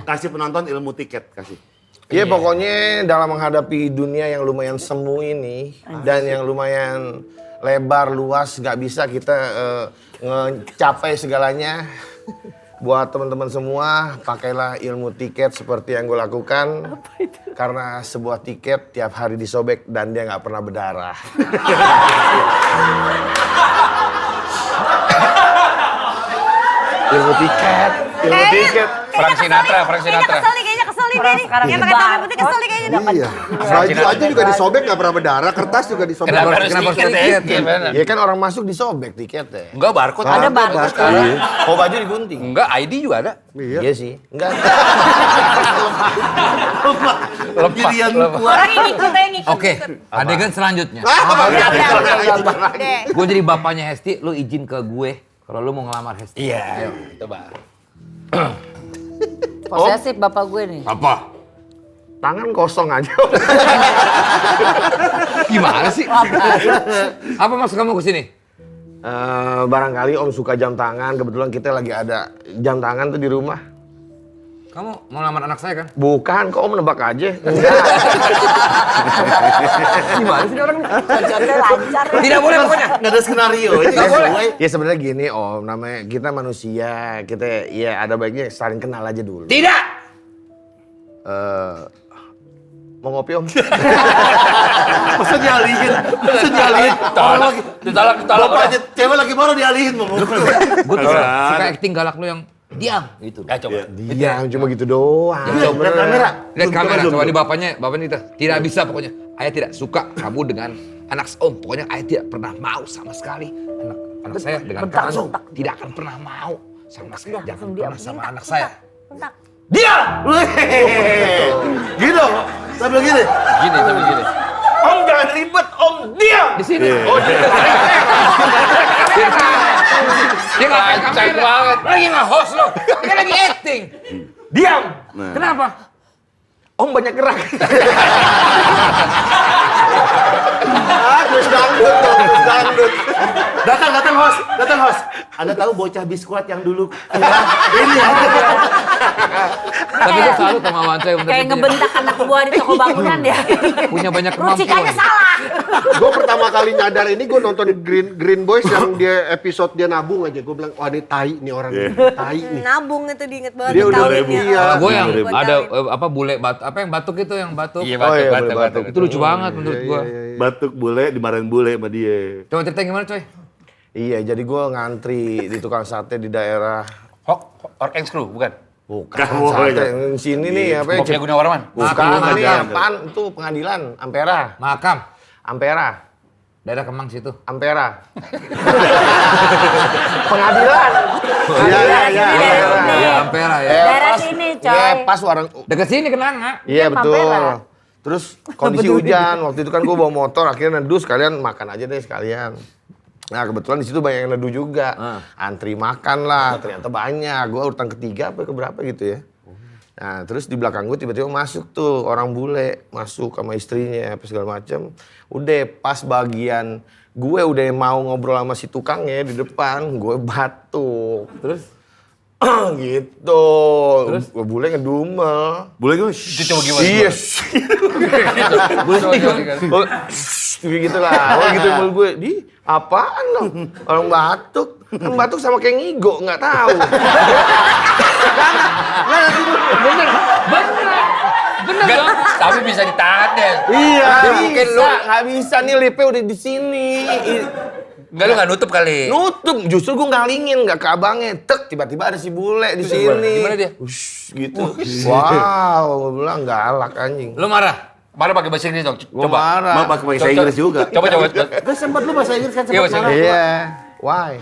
Kasih penonton ilmu tiket, kasih. ya pokoknya dalam menghadapi dunia yang lumayan semu ini dan yang lumayan lebar luas, nggak bisa kita ngecapai segalanya. Buat teman-teman semua, pakailah ilmu tiket seperti yang gue lakukan. Karena sebuah tiket tiap hari disobek dan dia nggak pernah berdarah. Ilmu tiket. Frank Sinatra. Kayaknya kesel nih Orang sekarang Yang pakai debat. topi putih kesel nih kayaknya. Iya. Baju aja juga disobek nggak pernah berdarah, kertas juga disobek. Kenapa harus Kenapa tiket harus ya? tiket? Bener. Ya kan orang masuk disobek tiketnya. Enggak barcode. Ada barcode. Oh baju digunting. Enggak, ID juga ada. Iya sih. Enggak. Jadi yang kuat. Orang yang ngikut. Oke, adegan selanjutnya. Deh. Gue jadi bapaknya Hesti, lu izin ke gue kalau lu mau ngelamar Hesti. Iya, ayo. Coba. Posesif bapak gue nih. Apa? Tangan kosong aja. Gimana sih? Apa maksud kamu kesini? Barangkali Om suka jam tangan. Kebetulan kita lagi ada jam tangan tuh di rumah. Kamu mau lamar anak saya kan? Bukan, kok Om nebak aja. Gimana sih orang? Lancar. Tidak boleh pokoknya. Nggak ada skenario. Ini nggak boleh. Ya sebenarnya gini Om, namanya kita manusia, kita ya ada baiknya saling kenal aja dulu. Tidak. Mau ngopi Om? Masa dialihin? Ditolak. Bapaknya cewek lagi baru dialihin. Gue tuh suka acting galak lu yang diam gitu. Ya coba. Iya, cuma gitu doang. Lihat kamera. Lihat kamera, coba di bapaknya itu. Tidak bisa pokoknya. Ayah tidak suka kamu dengan anak om. Pokoknya ayah tidak pernah mau sama sekali. Anak saya dengan kamu tidak akan pernah mau sama sekali. Jangan pernah sama anak saya. Diam! Gitu. Sambil gini. Gini. Om jangan ribet, Om diam. Di sini. Dia nggak pakai Lancang kamera. banget. Lagi nge-host lo. Dia lagi acting. Diam. Kenapa? Om banyak gerak. Dangdut. Datang host. Anda tahu bocah biskuat yang dulu ini ya. Tapi gue salut sama Wancoy. Kayak ngebentak anak buah di toko bangunan ya. Punya banyak kemampuan. Rucikannya salah. Gue pertama kali nyadar ini gue nonton Green Boys yang dia episode dia nabung aja. Gue bilang, wah ini tai nih orang ini, tai nih. Nabung itu diinget banget. Dia udah kawinnya. iya. Kalau gue yang Buat ada kawin. bule batuk, apa yang batuk itu yang batuk. Iya, Oh, iya, batuk. batuk. Itu lucu banget menurut gue. Batuk bule, dimarahin bule sama dia. Coba ceritain gimana coy? Iya, jadi gue ngantri di tukang sate di daerah Orange Crew, bukan? bukan Kamu sate aja. yang sini nih apa ya? Pokoknya Gunawarman. Bukan, ini Jangan. apaan? Itu pengadilan, Ampera. Makam. Ampera. Daerah Kemang situ. Ampera. Pengadilan. Iya, iya, iya. Ya Ampera ya. Daerah sini, coy. Iya, pas warung. Dekat sini Kenanga. Iya, betul. Ampera. Terus kondisi hujan, waktu itu kan gue bawa motor, akhirnya neduh sekalian makan aja deh sekalian. Nah kebetulan di situ banyak yang neduh juga, antri makan lah, ternyata banyak. Gue urutan ketiga apa keberapa gitu ya. Nah terus di belakang gue tiba-tiba masuk tuh orang bule, masuk sama istrinya apa segala macem. Udah pas bagian gue udah mau ngobrol sama si tukangnya di depan, gue batuk. Terus gitu, terus gue bule ngedumel. Bule gue, Itu coba gimana? Iya. Coba. Kayak gitu lah. Oh gitu mul gue. Di apaan lo? Orang batuk. Kan batuk sama kayak ngigo, nggak tahu. Bener dong. Tapi bisa ditahan deh. Iya, mungkin bisa. Nggak bisa nih lipnya udah di sini. Enggak, lu nggak nutup kali. Nutup, justru gue ngalingin, nggak ke abangnya. Tek, tiba-tiba ada si bule di sini. Gimana dia? Ush, gitu. Wow, gue bilang galak anjing. Lu marah? Marah pakai bahasa Inggris dong. Gue Coba. marah. mau pakai bahasa Inggris juga. Coba. Gue sempat lu bahasa Inggris kan Iya, sempat bahasa marah. Iya, why?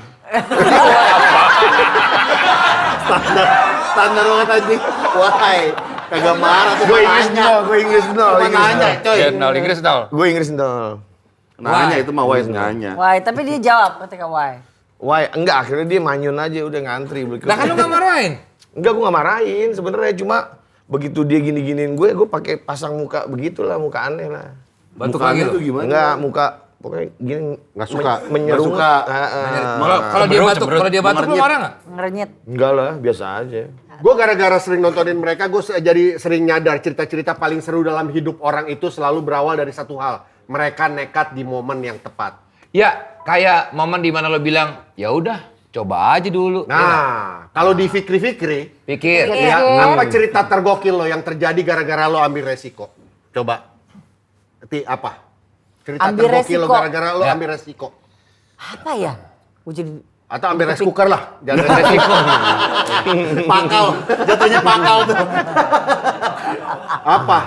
Standar banget anjing. Wahai, kagak marah tuh. Gue Inggris nol, gue Inggris nol. Cuma nanya, coy. Ya, nol Inggris nol. Gue Inggris nol. Nanya itu mah wise nanya. Why, tapi dia jawab ketika why. Why? Enggak, akhirnya dia manyun aja udah ngantri. Nah kan lu gak marahin? Enggak, gue gak marahin sebenarnya, cuma begitu dia gini-giniin gue pakai pasang muka begitulah, muka aneh lah. Batuk Mukanya lagi lu? tuh gimana? Enggak, muka pokoknya gini Nggak suka. menyerut. Nggak suka. Kalau dia Cemberut, batuk, kalau dia batuk lu marah nggak? Ngerenyet. Enggak lah, biasa aja. Gue gara-gara sering nontonin mereka, gue jadi sering nyadar cerita-cerita paling seru dalam hidup orang itu selalu berawal dari satu hal. Mereka nekat di momen yang tepat. Ya kayak momen dimana lo bilang, ya udah coba aja dulu. Nah, kalau di fikri-fikri, Pikir. ya, apa cerita tergokil lo yang terjadi gara-gara lo ambil resiko? Coba. Apa? Cerita Ambil tergokil lo resiko. gara-gara lo ambil resiko. Apa ya? Gue jadi Atau ambil rice cooker lah. Jangan resiko. Pakal. Jatuhnya pakal tuh. Apa?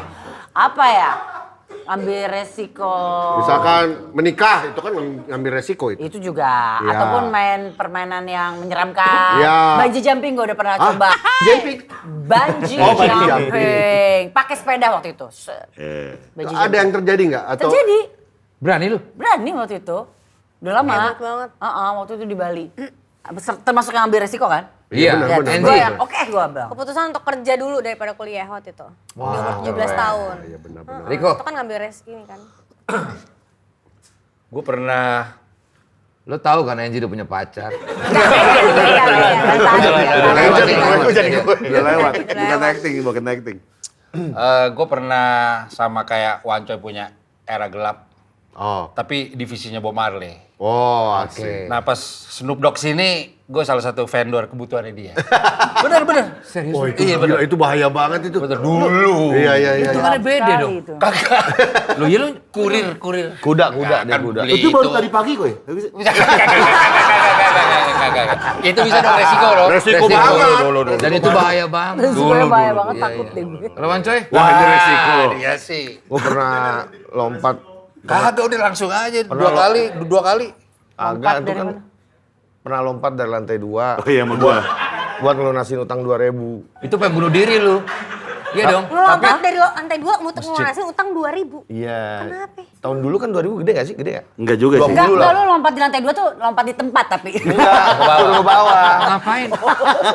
apa ya? Ambil resiko. Misalkan menikah, itu kan ngambil resiko itu. Itu juga. Ya. Ataupun main permainan yang menyeramkan. Ya. Bungee jumping gue udah pernah coba. Jumping? Bungee Oh, bungee jumping. Pakai sepeda waktu itu. Bungee Ada yang terjadi nggak? Atau Terjadi. Berani lu? Berani waktu itu. Udah lama. Hebat banget. Waktu itu di Bali. Termasuk yang ambil resiko kan? Iya. benar, Ya, benar. gue yang oke gue bilang. Keputusan untuk kerja dulu daripada kuliah waktu itu. Di umur 17 tahun. Iya benar-benar. Riko, Itu kan ngambil ini kan. Gue pernah lo tahu kan Angie udah punya pacar? Udah lewat. Bukan acting, bukan acting. gue pernah sama kayak Wancoy punya era gelap, Oh, tapi divisinya Bob Marley. oh, asik. Nah pas Snoop Dogg sini, gue salah satu vendor kebutuhannya dia. Bener. Serius? Oh, itu Iya, gila, itu bahaya banget itu. Bener dulu. Iya. Hitungannya beda dong. Itu. Kagak. Lo iya lo Kurir. Kuda dia Kan kuda. beli Itu baru tadi pagi gue. Kagak. Itu bisa dong resiko dong. Resiko banget. Dulu. Dan itu bahaya banget. Resikonya bahaya banget, Iya, takut iya. deh gue. Lawan coy? Wah, ini resiko. Iya sih. Gue pernah lompat. Kagak udah langsung aja dua kali. Agak itu dari kan mana? pernah lompat dari lantai 2. Oh iya, sama gua. Buat ngelunasin utang 2.000. Itu pengen bunuh diri lu. Iya dong. Lu lompat dari lantai 2 untuk ngelunasin utang 2.000. Iya. Kenapa? Tahun dulu kan 2.000 gede gak sih? Gede ya? Enggak juga sih. Enggak, Dulu lah. lu lompat di lantai 2 tuh lompat di tempat tapi. Enggak, turun ke bawah. Ngapain?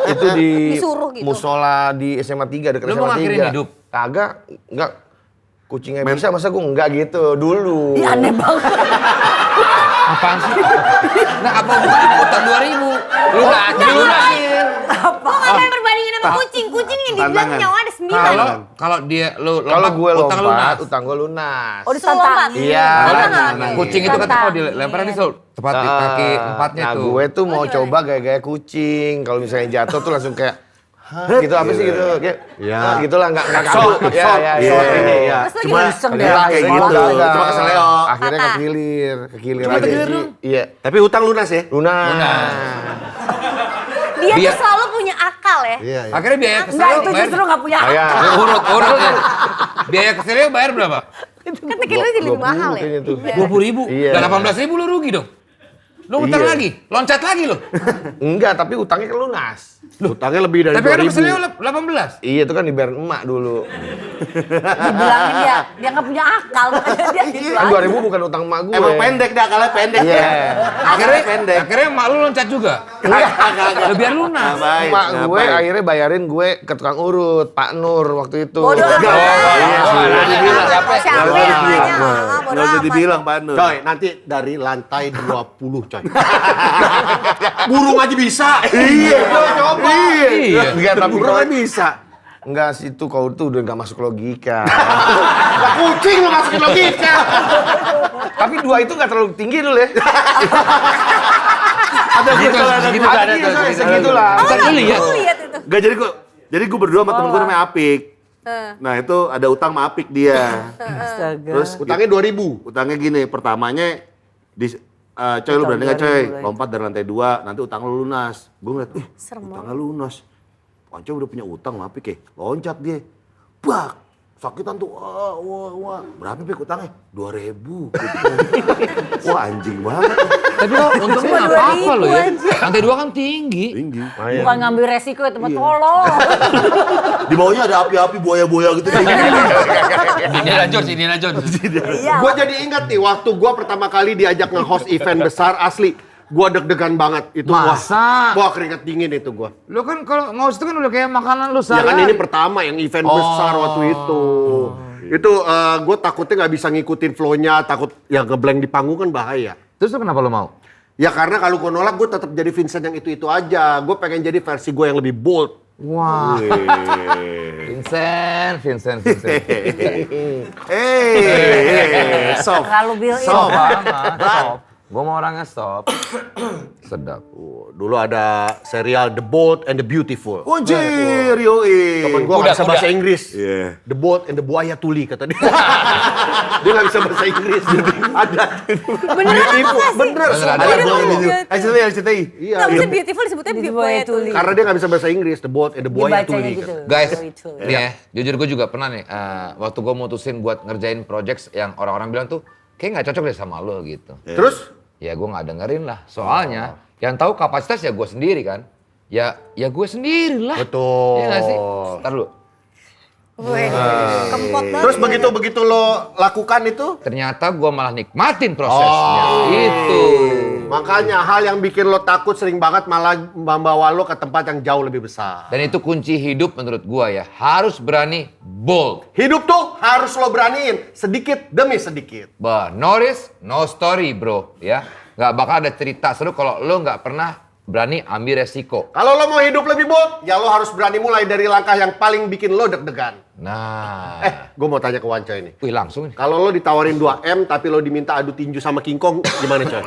Itu di Disuruh gitu. musola di SMA 3 dekat Lu SMA 3. mau ngakhirin hidup? Kagak, enggak. Kucingnya bisa, masa gue enggak gitu dulu. Ih, aneh banget. Apaan sih? Nah apa utang 2.000? Lu nggak lunasin. Kok nggak main perbandingan dibandingin sama kucing. Kucing yang dibilang Tantangan. nyawa ada 9. Kalau dia lu Kalau gue utang lunas. lompat, utang gue lunas. Oh, ditantang. Iya. Kucing itu kan kalau dilempar dia selalu tepat di kaki empatnya Nah, tuh. gue tuh mau coba gaya-gaya kucing. Kalau misalnya jatuh tuh langsung kayak gitu apa sih gitu kayak gitulah nggak kabur ya ini ya Terus lagi Cuma iseng deh. kayak Kayak gitu. Cuma keseleo. akhirnya kekilir aja iya Tapi utang lunas ya? lunas Dia tuh Biar- selalu punya akal ya. Iya. Akhirnya biaya Enggak, keselio itu bayar. justru nggak punya ya Urut ya. Biaya keselio bayar berapa? Kan tiketnya jadi lebih mahal ya. kayaknya tuh 20.000. Iya. Dan 18.000 lu rugi dong. Lu utang Iya. lagi, loncat lagi lu. enggak tapi utangnya kan lunas Utangnya lebih dari Tapi kan 2.000. keselio 18. iya itu kan dibayar emak dulu Dibilangin dia nggak punya akal, makanya dia gitu kan aja. 2.000 bukan utang emak gue Emang pendek dah, akalnya pendek Iya. ya. Akhirnya pendek. akhirnya mak lu loncat juga. Lu biar lunas. Ngapain? emak gue Ngapain? akhirnya bayarin gue ke tukang urut Pak Nur waktu itu Bodoh amat. Iya, sudah dibilang. Siapa Nggak usah yang dibilang. nanya? Ah, bodo Nggak usah amat. dibilang, Pak Nur. Coy, nanti dari lantai 20 coy. Burung aja bisa. Iya, coba. Iya. enggak tapi Burung kalau aja bisa. enggak sih itu kau tuh udah enggak masuk logika Lah kucing lu masukin logika. tapi 2 itu enggak terlalu tinggi dulu ya Ada Gitu, segitu Ada ada iya, tuh. coy, segitu. segitulah. Ntar lu lihat. Aku lihat itu. Gak jadi gue berdua sama temen gue namanya Apik. Nah itu ada utang sama Apik dia. Astaga. Terus Utangnya 2.000. utangnya gini, pertamanya coy lu berani nggak coy? Lompat dari lantai 2, nanti utang lu lunas. Gue ngeliat, utangnya lunas. Coy udah punya utang sama Apik ya, loncat dia. Bak, sakitan tuh, wah. Berapa Pik utangnya? 2.000. Gitu. Wah anjing banget. Tapi lo untungnya Cuma nggak apa-apa 2.000 lo ya. aja. Lantai 2 kan tinggi. Tinggi. Bukan ngambil resiko ya teman tolong. Di bawahnya ada api-api, buaya-buaya gitu. Indiana Jones. Iya. Gue jadi ingat nih waktu gue pertama kali diajak nge-host event besar asli. Gue deg-degan banget itu. Masa? Wah keringet dingin itu gue. Lo kan kalau ngaus itu kan udah kayak makanan lo Ya sehari. kan ini pertama yang event besar waktu itu. Itu gue takutnya nggak bisa ngikutin flow-nya, takut ya ngeblank di panggung kan bahaya. Terus lo kenapa lo mau? Ya karena kalau gue nolak gue tetap jadi Vincent yang itu aja. Gue pengen jadi versi gue yang lebih bold. Wah. Vincent. Soft. Terlalu built in. Stop banget. Stop. Gue mau orangnya stop. Sedap. Dulu ada serial The Bold and the Beautiful. Anjir, yoi. Temen gue nggak bisa bahasa Inggris. Iya. The Bold and the Buaya Tuli kata dia. Dia nggak bisa bahasa Inggris. Ada. Beneran apa sih? Bener. Bener, ada. Ceritain. Iya. Nggak bisa beautiful disebutnya Beautiful Buaya Tuli. Tuli. Karena dia nggak bisa bahasa Inggris. The Bold and the Dia Buaya bacanya Tuli. gitu. Guys, Itu. nih ya, jujur gue juga pernah nih, waktu gue mutusin buat ngerjain project yang orang-orang bilang tuh, kayak nggak cocok deh sama lo gitu. Terus? Ya gue nggak dengerin lah, soalnya yang tahu kapasitas ya gue sendiri kan. Ya gue sendiri lah. Betul. Iya nggak sih? Ntar dulu. Weh, kempot banget. Terus begitu lo lakukan itu, Ternyata gue malah nikmatin prosesnya. Itu. makanya hal yang bikin lo takut sering banget malah membawa lo ke tempat yang jauh lebih besar. Dan itu kunci hidup menurut gue ya. Harus berani bold. Hidup tuh harus lo beraniin sedikit demi sedikit. No risk, no story bro. Ya, nggak bakal ada cerita seru kalau lo nggak pernah berani ambil resiko. Kalau lo mau hidup lebih bold, ya lo harus berani mulai dari langkah yang paling bikin lo deg-degan. Nah, Gue mau tanya ke Wanco ini. wih langsung nih. Kalau lo ditawarin 2M tapi lo diminta adu tinju sama King Kong, gimana coy?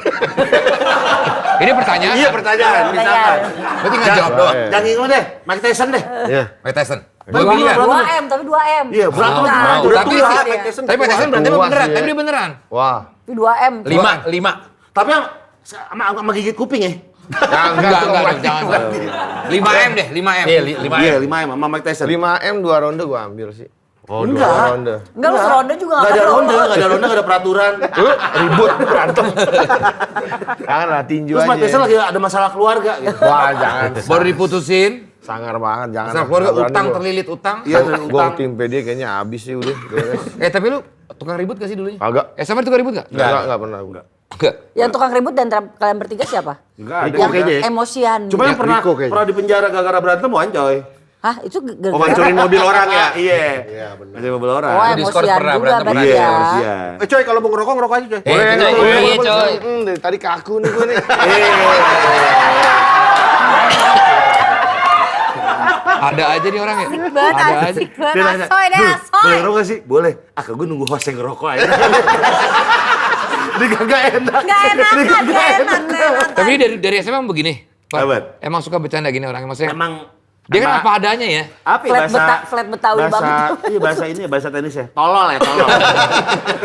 Ini pertanyaan. Iya pertanyaan, misalkan. Berarti nggak jawab doang. Jangan ngikut deh, Mike Tyson deh. Iya. Mike Tyson. Tapi 2M, tapi 2M. Iya, berantem Mau. gimana? Udah Tapi tua. sih- Mike Tyson Tapi Mike tua. Tyson berantem Tua beneran. sih ya. Tapi dia beneran. Wah Tapi 2M. 5. Tapi sama gigit kuping ya? Enggak, jangan. 5M deh, 5M. Iya, 5 Iya, 5M sama Mike Tyson. 5M 2 ronde gue ambil sih. Oh, Enggak. 2 ronde. Enggak, lu seronde juga Nggak ada perlu. ronde, nggak ada peraturan. Ribut berantem. Janganlah tinju Terus aja. Mike Tyson lagi ada masalah keluarga gitu. Wah jangan. Baru diputusin. Sangar banget jangan. Masalah keluarga utang terlilit utang. Iya, dari Gue utang. tim PD kayaknya habis sih udah. beres. Tapi lu tukang ribut gak sih dulunya? Kagak. SMA tukang ribut gak? Enggak pernah. Enggak. Enggak. Yang tukang ribut dan kalian bertiga siapa? Enggak ada. Yang kayaknya ya. emosian. Cuma yang pernah Rico kayaknya. di penjara gara-gara berantem Wancoy. Hah, itu Oh, gara-gara? ngancurin mobil orang ya? Iya. Iya, benar. Ada mobil orang. Oh, Di skor emosian pernah juga berantem. berarti Iya, ya. emosian. Coy, kalau mau ngerokok, ngerokok aja coy. Coy. Iya, coy. Dari tadi kaku nih gue nih. Ada aja nih orang ya. Asik banget, Ada aja. asik banget. Dia nanya, Asoy deh, "Bro, asoy. boleh ngerokok sih? Boleh. Ah, gue nunggu host yang ngerokok aja. Dia kagak enak. Gak enakan, gak enak. Tapi dari SMA emang begini. Pak? Apa? Emang suka bercanda gini orangnya maksudnya. Emang Dia kan apa adanya ya. apa ya, Flat Betawi banget. Iya bahasa ini ya, bahasa tenis ya. Tolol ya, tolol.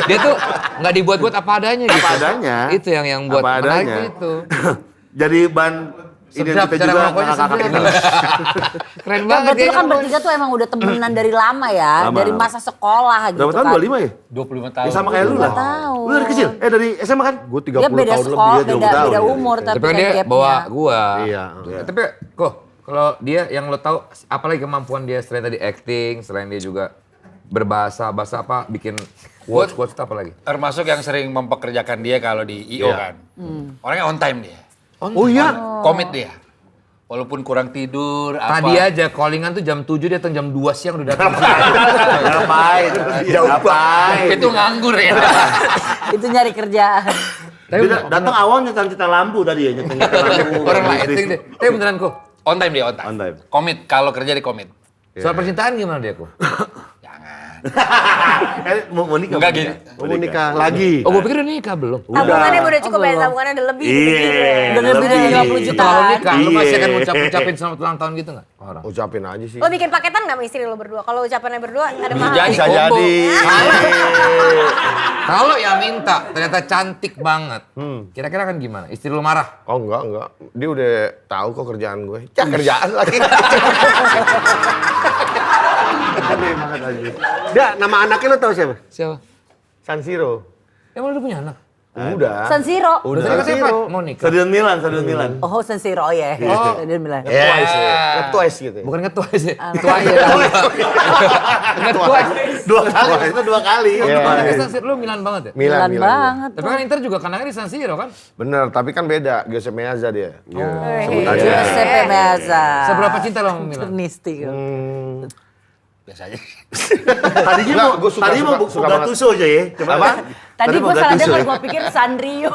Dia tuh nggak dibuat-buat apa adanya gitu. Apa adanya. Itu yang buat Apa menarik adanya. itu. Jadi ban Sedap kita cara juga ngerokoknya kakak sedap. ini. Keren Ya, banget betul ya. kan bertiga tuh emang udah temenan dari lama ya. Lama. Dari masa sekolah gitu Berapa tahun? kan. 25 ya? 25 tahun. Ya sama kayak lu lah. 25 tahun. Lu dari kecil? Dari SMA kan? Gue 30 Dia beda tahun sekolah, lebih. beda, 20 tahun beda ya. umur tapi Tapi kan dia gapnya. bawa gua. Iya. Tapi kok kalau dia yang lo tahu apalagi kemampuan dia selain tadi acting, selain dia juga berbahasa apa bikin quotes itu apa lagi? Termasuk yang sering mempekerjakan dia kalau di IO kan. Orangnya on time dia. Oh iya. Komit dia. Walaupun kurang tidur, apa. Tadi aja callingan tuh jam 7 dia datang jam 2 siang udah datang. Ngapain? Ngapain? Itu nganggur ya. Itu nyari kerjaan. Dia datang awal nyetel lampu tadi ya, nyetel lampu. Orang lighting deh. Tapi beneran kok. On time dia, on time. On time. Komit, kalau kerja di komit. Soal percintaan gimana dia kok? Mau nikah? Enggak gini. Mau nikah lagi. Oh, gue pikir udah nikah belum. Tabungannya udah cukup Oh, ya, belum. tabungannya udah lebih. Iya. Udah lebih dari 50 juta. Kalau nikah, lu masih akan Iya. ngucapin selamat ulang tahun gitu nggak? Orang. Ucapin aja sih. Lo bikin paketan nggak sama istri lo berdua? Kalau ucapannya berdua ada mahal. Jadi Bisa combo. jadi. Kalau yang minta ternyata cantik banget, kira-kira kan gimana? Istri lu marah? Oh enggak. Dia udah tahu kok kerjaan gue. Ya kerjaan lagi. Dia nama anaknya lo tau siapa? Siapa? San Siro. Emang lu udah punya anak? Udah. San Siro. Udah tadi katanya apa? Mau nikah? Stadion Milan, Stadion Milan. Oh, San Siro ya. Oh. Dia bilang. Twice ya. Twice gitu ya. Bukan ngetua sih. Tua ya. Ngetua. Dua kali, itu dua kali. Lu Milan banget ya? Milan banget. Tapi kan Inter juga kandangnya di San Siro kan? Bener, tapi kan beda. Giuseppe Meazza dia. Giuseppe Meazza. Seberapa cinta lo sama Milan? Pernisti. Biasa aja. Tadinya Enggak, mau, gua suka- tadinya mau suka- suka banget. Gattuso aja ya. Coba apa? Tadi mau gue salah Gattuso dengar, ya. gue pikir Sanrio.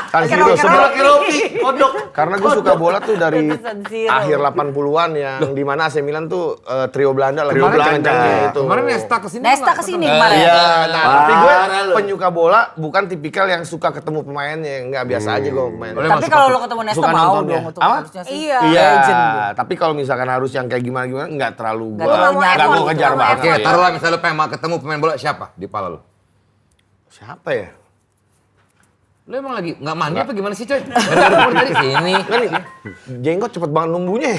San Siro Kira-kira sebelah Rocky, kodok. Karena gue suka bola tuh dari San Siro. akhir 80-an yang di mana AC Milan tuh trio Belanda lagi Trio Belanda. kencang-kencangnya itu. Kemarin Nesta kesini. Nesta kesini kemarin. Iya, nah, tapi gue Parah lu. penyuka bola bukan tipikal yang suka ketemu pemainnya, enggak biasa aja gue pemain. Boleh Tapi kalau lo ketemu Nesta Suka mau nontonnya. dong. Itu Apa? harusnya sih. Iya. Iya, Legend gua. tapi kalau misalkan harus yang kayak gimana-gimana enggak terlalu Nggak gue terlalu enggak nyari. gue kejar Nggak banget. Oke, taruhlah misalnya lu pengen ketemu pemain bola siapa di pala lu? Siapa ya? Lu emang lagi nggak mandi apa gimana sih coy? Gara-gara keluar tadi sini. Kan jenggot cepet banget numbuhnya.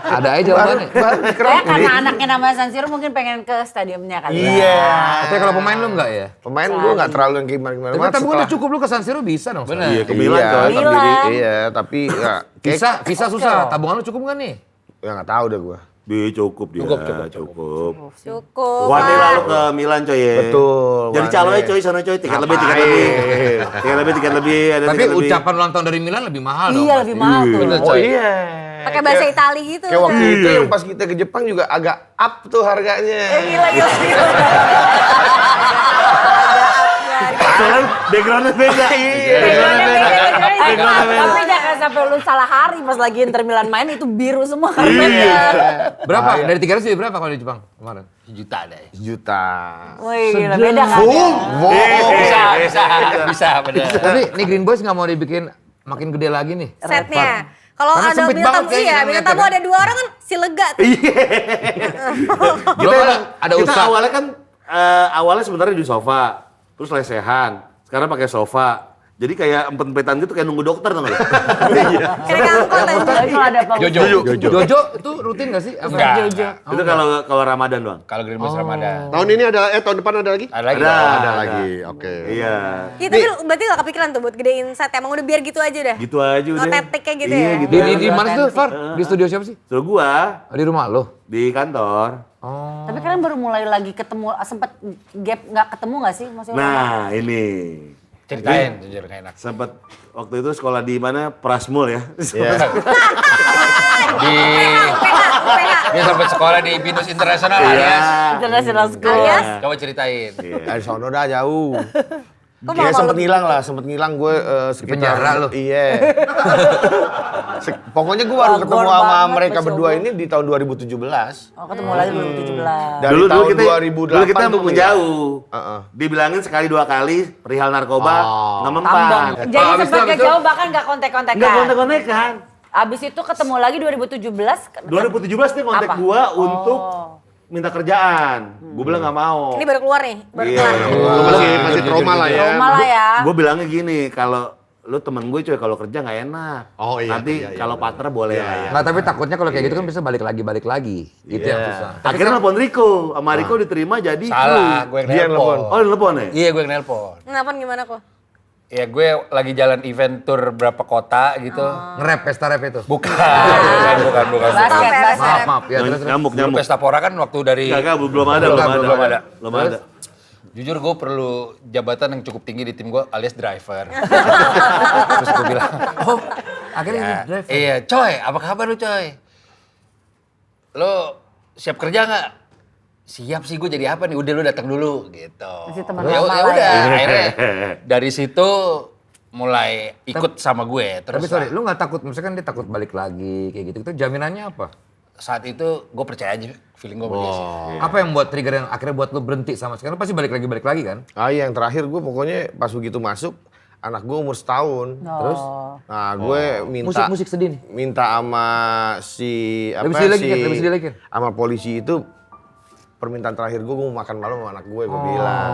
Ada aja jawabannya. Kayak karena anaknya namanya San Siro mungkin pengen ke stadiumnya kali ya. Iya. Tapi kalau pemain lu enggak ya? Pemain gue enggak terlalu yang gimana-gimana. Tapi tabungan udah cukup lu ke San Siro bisa dong. Bener. Iya, ke Milan coy. Milan. Iya, tapi ya kayak Visa susah. Tabungan lu cukup nggak nih? ya enggak tahu deh gue. Cukup dia. Cukup. Cukup. One day lalu ke Milan coy ya. Betul, Jadi one calonnya day. coy, sana coy, tiket lebih, Ngapain? tiket lebih, ada Tapi tiket lebih. ucapan ulang tahun dari Milan lebih mahal dong. Iya lebih mahal tuh. Oh iya. Pakai bahasa Itali gitu. Kayak waktu itu yang pas kita ke Jepang juga agak up tuh harganya. Gila. Soalnya backgroundnya beda. Backgroundnya beda. Backgroundnya beda. Tapi jangan sampai lu salah hari pas lagi Inter Milan main itu biru semua karpetnya. Berapa? Dari 300 jadi berapa kalau di Jepang kemarin? Sejuta deh. Juta. Wih gila beda kan ya. Bisa, bener. Tapi nih Green Boys nggak mau dibikin makin gede lagi nih. Setnya. Kalau Karena ada sempit bintang banget kayaknya iya, kan bintang lihatnya tamu kan. ada 2 orang kan si lega tuh. Belum ada Kita usaha. awalnya kan awalnya sebenarnya di sofa, terus lesehan. Sekarang pakai sofa. Jadi kayak empet-empetan gitu kayak nunggu dokter tau nggak? Kayak ngangkut aja. Tapi kalau ada apa? Jojo itu rutin nggak sih? Apa? Enggak. Jojo. Itu kalau Ramadan doang. Kalau Green Boys Ramadan. Tahun ini ada tahun depan ada lagi? Ada lagi. Ada. dong. Ada lagi. Oke. Iya. Iya tapi berarti gak kepikiran tuh buat gedein set. Emang udah biar gitu aja dah. Gitu aja udah. Otentiknya gitu Iya, ya? gitu. Di mana sih tuh, Far? Di studio siapa sih? Suruh gua Di rumah lo. di kantor. Tapi kalian baru mulai lagi ketemu, sempet gap nggak ketemu nggak sih? Maksudnya Nah, ini. Ceritain, jujur gak enak. Sempet waktu itu sekolah di mana? Prasmul ya. Di dia sampai sekolah di Binus Internasional Iya. alias. International School. Alias? Coba ceritain. Dari sono dah jauh. Ya sempet ngilang gue sekitar penjara lu? Iya. Pokoknya gue baru ketemu sama banget, mereka Mas berdua Yogo. ini di tahun 2017. Oh, ketemu lagi 2017. Dari dulu tahun kita 2008 dulu kita tuh menjauh. Heeh. Dibilangin sekali 2 kali perihal narkoba nggak mempan. Tambang. Jadi Habis sempat itu- kejauh bahkan nggak kontek-kontekan. Nggak kontek-kontekan. Abis itu ketemu lagi 2017. 2017 dia kontak Apa? gua untuk Oh. minta kerjaan. Gua bilang nggak mau. Ini baru keluar nih, baru Iya, keluar. Lu masih trauma lah ya. Trauma lah ya. Gua bilangnya gini, kalau lu temen gue coy kalau kerja nggak enak. Oh, iya, Nanti iya, kalau partner boleh lah. Nggak, tapi takutnya kalau kayak gitu kan bisa balik lagi. Itu yang susah. Akhirnya nelpon Rico, sama Rico diterima jadi Salah, gue yang Dia nelpon. Oh, nelpon ya? Iya, gue yang nelpon. Kenapa gimana kok? Ya gue lagi jalan event tour berapa kota gitu. Nge-rap, pesta rap itu. Bukan. Basket. Maaf. Ya, terus. Nyamuk. Dulu Pesta Pora kan waktu dari... Gak, belum ada. Belum ada. Jujur gue perlu jabatan yang cukup tinggi di tim gue alias driver. Terus gue bilang, Oh, akhirnya ya, jadi driver. iya coy, apa kabar lu coy? Lo siap kerja nggak? Siap sih, gue jadi apa nih? Udah lu datang dulu gitu. Masih teman Ya lama ya lah udah, ya. akhirnya dari situ mulai ikut sama gue. Terus Tapi sorry, lu nggak takut, misalkan dia takut balik lagi kayak gitu, itu jaminannya apa? saat itu gue percaya aja feeling gue sama dia sih. Apa yang buat trigger yang akhirnya buat lu berhenti sama sekarang? Pasti balik lagi kan? Ah iya, yang terakhir gue pokoknya pas begitu masuk, anak gue umur setahun. Terus? Nah gue minta Musik sedih nih. minta sama si Lebih sedih lagi kan? Lebih sedih lagi kan? sama polisi itu, permintaan terakhir gue mau makan malam sama anak gue bilang.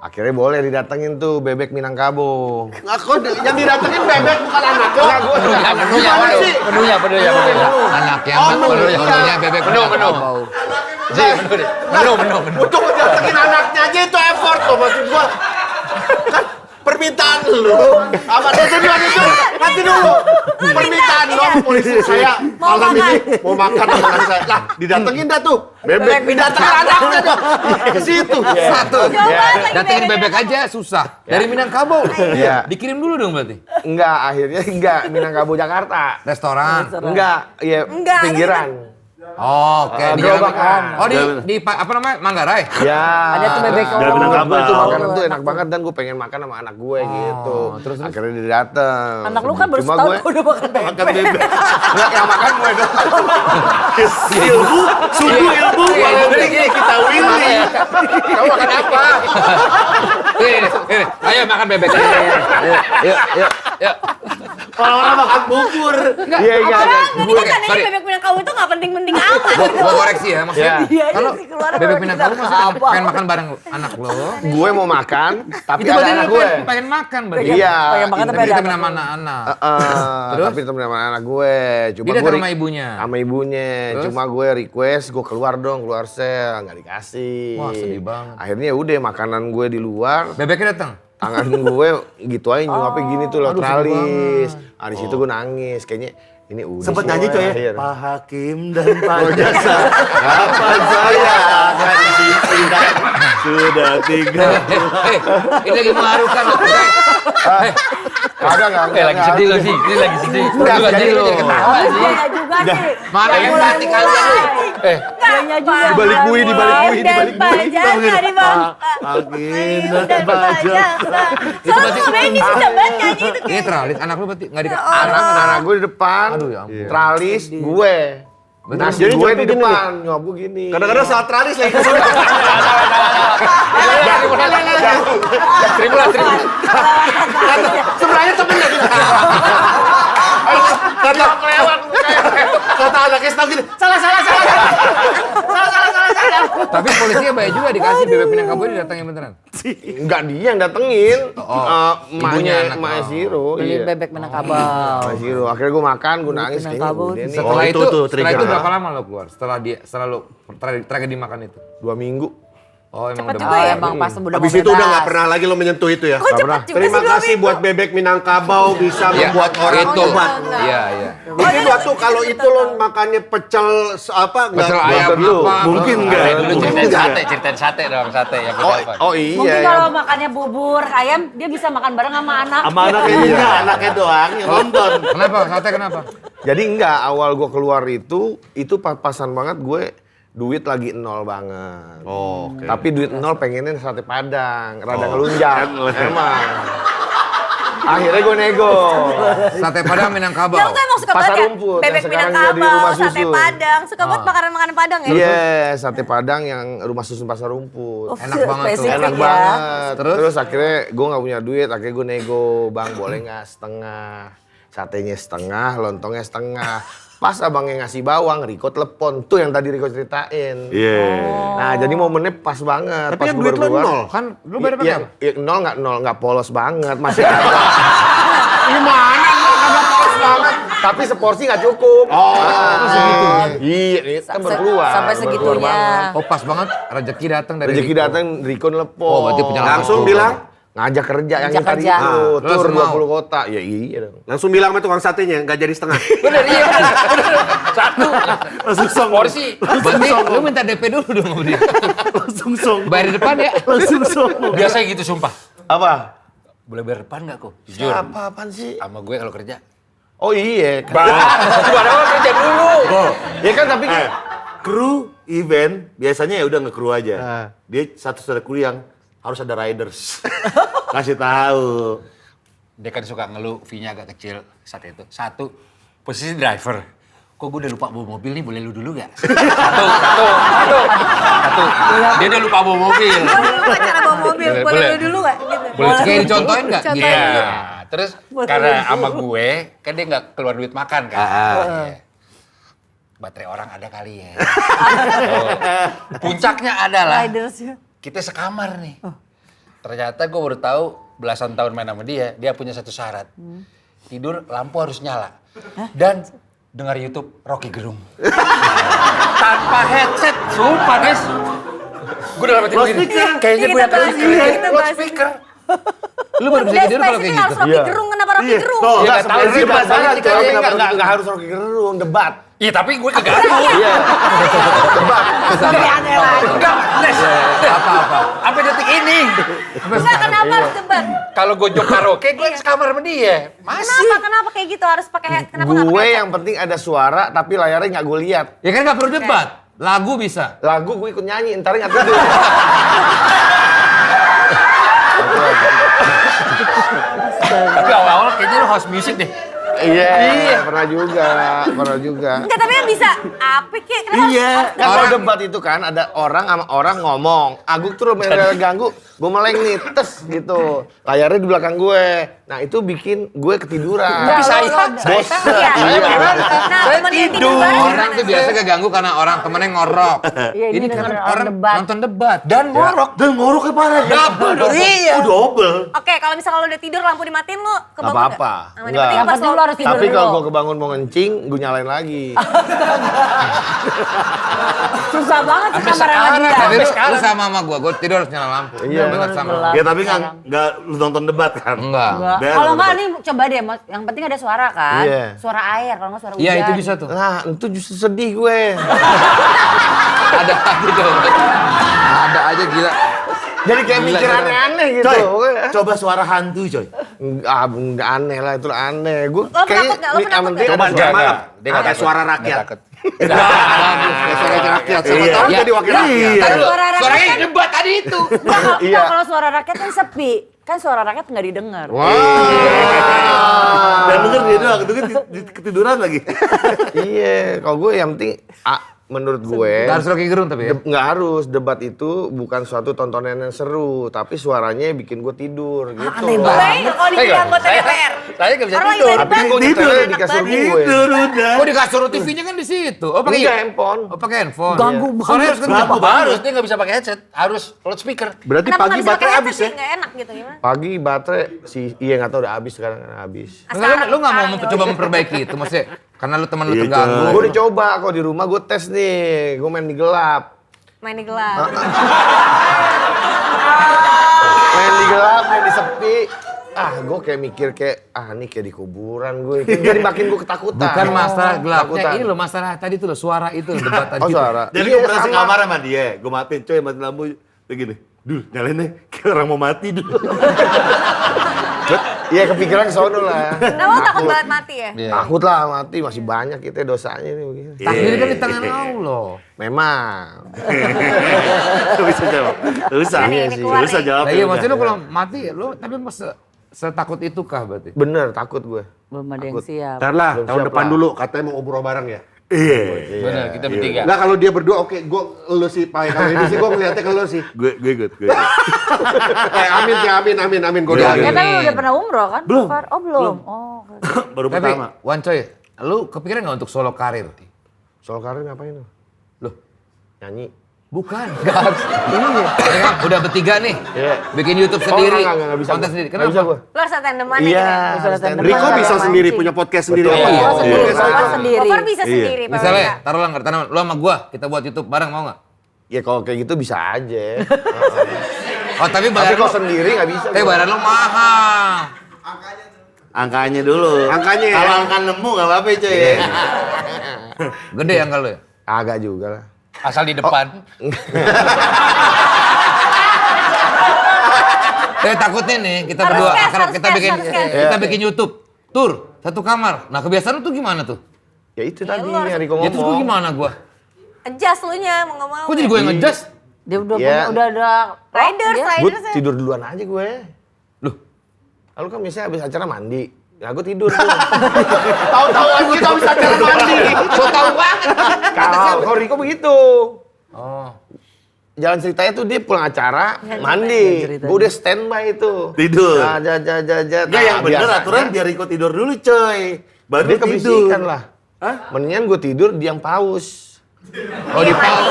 Akhirnya boleh didatengin tuh bebek Minangkabau. Aku yang didatengin bebek bukan anak lo. Penuhnya. Anaknya, bebek Penuh. Untuk ngedatengin anaknya aja itu effort tuh maksud gua. Kan permintaan lu sama dia duluan itu nanti dulu permintaan lo polisi saya malam ini mau makan sama anak saya lah didatengin dah tuh bebek didatengin anaknya dah ke situ Satu. Coba lagi Datengin bebek. bebek aja susah. Dari Minangkabau. Iya. Dikirim dulu dong berarti. Enggak, akhirnya enggak Minangkabau Jakarta. Restoran. Enggak, ya Enggak, pinggiran. Oh, oke. Di gerobakan. Oh, di apa namanya? Manggarai. Ya. Ada tuh bebek Dari Minangkabau. Itu makanan tuh enak banget dan gue pengen makan sama anak gue gitu. Terus akhirnya dia dateng. Anak lu kan baru Cuma setahun gue udah makan bebek. Makan bebek. enggak yang makan gue dong. Ilmu, sungguh ilmu. Kalau ini kita Willy. Kamu makan apa? Ini. Ayo makan bebek. Yuk. Orang-orang makan bubur. Iya, iya. Tadi katanya sorry. bebek Minangkabau itu nggak penting-penting amat. Gua koreksi ya, maksudnya Iya, kalau sih, keluar bebek baru Minangkabau kita maksudnya apa? pengen makan bareng anak lo. Gue mau makan, tapi Itu ada berarti anak lu gue. pengen makan berarti. Iya. Pengen makan tapi Tapi ada kita anak sama lu. anak-anak. Terus? Tapi temen sama anak gue. Cuma Dia datang gue sama ibunya. Sama ibunya. Terus? Cuma gue request, gue keluar dong, keluar sel, nggak dikasih. Wah, sedih banget. Akhirnya udah makanan gue di luar, Bebeknya datang. tangan gue gitu aja nyuapnya gini tuh lewat aduh, sedih tralis. Nah di situ gue nangis, kayaknya ini udah Sempet sih, nyanyi coy ya. akhir. Pak Hakim dan Pak Jaksa, kapan saya akan dipindah? Sudah 3 Ini lagi mengharukan loh. Kagak Lagi sedih lo sih, ini lagi sedih. Enggak, Lu jadi lo. jadi ketawa sih. Iya juga sih. Mana empati kalian nih? Dianya juga. Di balik bui, di balik bui, di Dan balik bui. pajak di bang. Hakim dan Dan Pak Jaksa. pajak. Soalnya gue ini susah banget nyanyi itu. Ini teralis anak lu berarti enggak dikasih. Anak gue di depan, Aduh, ya ampun. tralis gue. Nasi Jadi gue nyuapnya di gini depan, nyuap gue gini. kadang-kadang saat tralis lagi Terima. sebenarnya temennya gitu kata anak tahu gini salah Tapi polisinya baik juga dikasih bebek Minangkabau ini datangin beneran. Enggak dia yang datengin. Ibunya anak. Emaknya Siro. Beli Iya. bebek Minangkabau. Emaknya Siro. Akhirnya gue makan, gue nangis kayaknya Minangkabau udah nih. Setelah itu itu, tuh setelah itu trigger. berapa lama lo keluar? Setelah lu tragedi makan itu. 2 minggu. Oh, emang Cepet udah juga Oh, ya? emang pas udah habis mau itu udah bebas. nggak pernah lagi lo menyentuh itu ya Kok cepet juga terima sih 2 kasih minggu? buat bebek Minangkabau bisa Iya, membuat orang itu. tobat Iya, iya. mungkin waktu kalau itu lo makannya pecel apa nggak Pecel nggak ayam tentu. apa? Mungkin enggak. Dulu ceritain sate dong, sate yang apa? Oh iya. Mungkin ya. kalau makannya bubur ayam, dia bisa makan bareng sama anak. Sama anaknya juga, anaknya doang yang nonton. Kenapa? Sate kenapa? Jadi enggak, awal gue keluar itu pas-pasan banget gue duit lagi nol banget. Oh, oke. Tapi duit nol pengennya sate Padang, rada ngelunjak. Emang. Akhirnya gue nego. Sate Padang Minangkabau. Ya lu tuh emang suka Pasar banget ya? Rumput, yang Bebek sekarang jadi Minangkabau, rumah sate susun. Padang. Suka banget makanan-makanan Padang ya? Iya, sate Padang yang rumah susun Pasar Rumput. Oh, Enak banget tuh. spesifik Enak ya. banget. Terus? Terus akhirnya gue nggak punya duit, akhirnya gue nego, bang boleh nggak setengah, satenya setengah, lontongnya setengah. Pas abangnya ngasih bawang, Riko telepon. Tuh yang tadi Riko ceritain. Iya. Nah jadi momennya pas banget. Tapi pas kan gua duit baru lo keluar. nol. Kan lu bayar pakai apa? Iya, nol, nggak polos banget. Masih ada. Gimana nggak polos banget? Tapi seporsi nggak cukup. segitu. Iya, ini kan baru keluar. Sampai baru keluar segitunya. banget. Oh pas banget rezeki datang dari Rezeki Riko. datang, Riko nelpon. Oh, berarti punya Langsung Betul. bilang, Ngajak kerja yang Ngajak tadi kerja. itu. Lu Tur langsung mau? 20 kota. Ya iya dong. langsung bilang sama tukang satenya, nggak jadi setengah. Bener, iya bener. Satu. Langsung song. Porsi. Berarti lu minta DP dulu dong sama dia. Langsung song. Bayar di depan ya. Langsung song. Biasa gitu sumpah. Apa? Boleh bayar depan nggak kok? Jujur. Apa apaan sih? Sama gue kalau kerja. Oh iya. Gimana lo kerja dulu? Ya kan tapi kan Kru event biasanya ya udah nge-kru aja. Ah. Dia satu kru yang harus ada riders. Kasih tahu. Dia kan suka ngeluh, fee-nya agak kecil saat itu. Satu, posisi driver. Kok gue udah lupa bawa mobil nih, boleh lu dulu gak? Satu. Dia udah lupa bawa mobil. Lupa cara bawa mobil, Boleh, boleh boleh. lu dulu gak? Gitu. Boleh kayak dicontohin nggak? Contohin Iya. dulu. Terus Boleh karena dulu. sama gue, kan dia nggak keluar duit makan kan. Iya. Baterai orang ada kali ya. Puncaknya adalah Riders ya. kita sekamar nih. Ternyata gue baru tahu belasan tahun main sama dia punya satu syarat. Tidur lampu harus nyala. Dan dengar YouTube Rocky Gerung. Tanpa headset, sumpah Des. Gue udah lama tidur gini. Kayaknya gue yang kasih loudspeaker. Lu baru bisa tidur kalau kayak gitu. Harus Rocky Gerung, kenapa Rocky Gerung? Tuh, Iya, enggak nggak tahu sebenarnya sih, debat bahasanya aja, gitu coy. aja. nggak harus Rocky Gerung, debat. Iya tapi gue keganggu. Iya. Debat. Lebih aneh lagi. Enggak, Des. Apa-apa. Sampai detik ini. Enggak, kenapa harus debat? Kalau gue jok karaoke, gue sekamar sama dia. Masih. Kenapa kayak gitu harus pakai head? Kenapa nggak Gue pakai headset? yang penting ada suara tapi layarnya nggak gue lihat. Ya kan nggak perlu debat. Lagu bisa. Lagu gue ikut nyanyi, ntar nggak tidur. Tapi awal-awal kayaknya lu house music deh. Iya, pernah juga. Enggak, tapi kan bisa apik ya. Kenapa Iya, harus- kan kalau debat itu kan ada orang sama orang ngomong. Aku tuh ganggu, gue meleng nih, tes gitu. Layarnya di belakang gue. Nah itu bikin gue ketiduran. Tapi saya bosen. Iya. Iya. Nah, temen dia tidur bareng Orang gimana? tuh biasa keganggu karena orang temennya ngorok. Iya, ini Ini karena denger orang debat. nonton debat. Dan ngorok. Dan ngoroknya parah. Double dong. Iya. Double. Oke, kalau misalnya lo udah tidur lampu dimatiin lo Gak kebangun apa-apa. nggak? Yang Enggak. penting pas lo harus tidur Tapi dulu. kalau gue kebangun mau ngencing, gue nyalain lagi. Susah banget Sampai sekamar sama sekarang. dia. Tapi lu sekarang. sama gue tidur harus nyala lampu. Iya, banget sama. gelap. Ya tapi Sekarang. nggak lu nonton debat kan? Enggak. Biar Kalau enggak debat. nih coba deh, yang penting ada suara kan. Iya. Suara air, kalau enggak suara hujan. Iya itu bisa tuh. Nah, itu justru sedih gue. Ada aja tuh. Ada aja gila. Jadi kayak Gila, mikir gila. aneh-aneh gitu. Coy, coba suara hantu coy. Enggak aneh lah, itu aneh. Gue Lo penakut nggak? Lo yang penakut penting nggak? ada Coba suara. malam. Dia Pakai suara rakyat. Nggak takut. Bagus. Suara rakyat. Siapa Iya. tahu Kan jadi wakil rakyat. Iya. Taruh, Suara rakyat suaranya kan- debat tadi itu. Enggak, Iya. kalau suara rakyat kan sepi. Kan suara rakyat nggak didengar. Dan denger dia doang, denger ketiduran lagi. Iya, kalau gue yang penting menurut gue Nggak harus Rocky Gerung tapi ya. nggak harus debat itu bukan suatu tontonan yang seru, tapi suaranya bikin gue tidur gitu. Aneh banget kalau dibilang anggota DPR. Saya nggak bisa Orang lagi tidur. main Tapi kan gue Tidur. nyetelnya di kasur gue. Tidur udah. Oh di kasur TV-nya kan di situ. Oh pakai Enggak handphone. Oh pakai handphone. Ganggu Iya. banget. Suaranya harus kencang. Kenapa harus? Dia nggak bisa pakai headset. Harus loudspeaker. Berarti Kenapa pagi nggak bisa baterai pakai habis headset ya? sih? Nggak enak gitu gimana? Pagi baterai iya nggak tahu udah habis sekarang kan habis. Enggak, lu nggak mau Sekarang coba memperbaiki itu maksudnya karena lu teman lu Iya, terganggu. Gue udah coba kalau di rumah gue tes nih, gue main di gelap. Main di gelap. Main di gelap, main di sepi. Gue kayak mikir ini kayak di kuburan gue. Jadi makin gue ketakutan. Bukan masalah gelapnya, Ketakutan. ini loh masalah tadi tuh loh suara itu loh, debat tadi. Oh itu. suara. Jadi Iya, gue pernah sama. sekamar sama dia, gue matiin coy, matiin lampu kayak gini. Dul, nyalain deh, kayak orang mau mati dulu. Iya kepikiran ke sono lah. Kenapa lu takut banget mati ya? Iya. Takut lah mati, masih banyak kita dosanya nih begini. Takdir kan di tangan Allah. Memang. Bisa jawab. Bisa. Ini keluar Bisa nih. jawab. Nah, iya ya udah. maksudnya lu kalau mati lu tapi mas setakut itukah berarti? Bener, takut gue. Belum ada yang siap. Ntar lah, Belum tahun siap depan lah. dulu katanya mau umroh bareng ya. Iya. Bener, kita bertiga. Enggak kalau dia berdua oke, lu sih Pak. Kalau ini sih gue ngeliatnya ke lu sih. Gue ikut. Amin ya, amin. Gue doain. Ya kan lu udah pernah umroh kan? Belum. Far? Oh belum. Oh. Baru Tapi pertama. Wancoy, lu kepikiran nggak untuk solo karir? Soal karir ngapain lu? Loh, Nyanyi. bukan. Nggak harus. Iya. Ya kan, udah bertiga nih. Iya. Bikin YouTube sendiri. Nggak bisa. Konten gua. sendiri. Nggak bisa Kenapa? gue. Lu harus tandeman nih. Iya. Bisa stand up. Riko Ada bisa mancing. sendiri, punya podcast sendiri. Betul. Iya. Oh sendiri, Iya. Bapak sendiri. Gopar bisa Iya. sendiri, Pak. Misalnya, Wenda. taruhlah nggak tanam, lu sama gua, kita buat YouTube bareng mau nggak? Ya kalau kayak gitu bisa aja. Oh tapi Tapi bayaran kalau lu, sendiri nggak bisa. tapi gua. bayaran lu mahal. Angkanya dulu. Angkanya ya. Kalau angka nemu nggak apa-apa cuy. Gede angka lu ya? Agak juga lah. Asal di depan. Takutnya nih kita Harus berdua cash, akan harus kita cash, bikin harus cash. kita bikin YouTube tur satu kamar. Nah kebiasaan lu tuh gimana tuh? Ya itu tadi lu harus- yang Riko Ya terus gua ngomong. gimana gua? Adjust lu nya, mau nggak mau. Kok jadi gue yang ngejas? Dia udah Iya. punya, udah ada. Riders, Dia- Gue riders. tidur duluan aja gue. Loh, Lalu kan biasanya habis acara mandi. Ya gue tidur tuh. Tahu-tahu lagi kita bisa cara mandi. so tau banget. Kalau Riko begitu. Oh, Jalan ceritanya tuh dia pulang acara, mandi. Gue udah standby itu. Tidur. Enggak Enggak yang bener aturan biar ikut tidur dulu coy. Baru Dia tidur. keberisikan lah. Mendingan gue tidur di yang paus. oh di pau.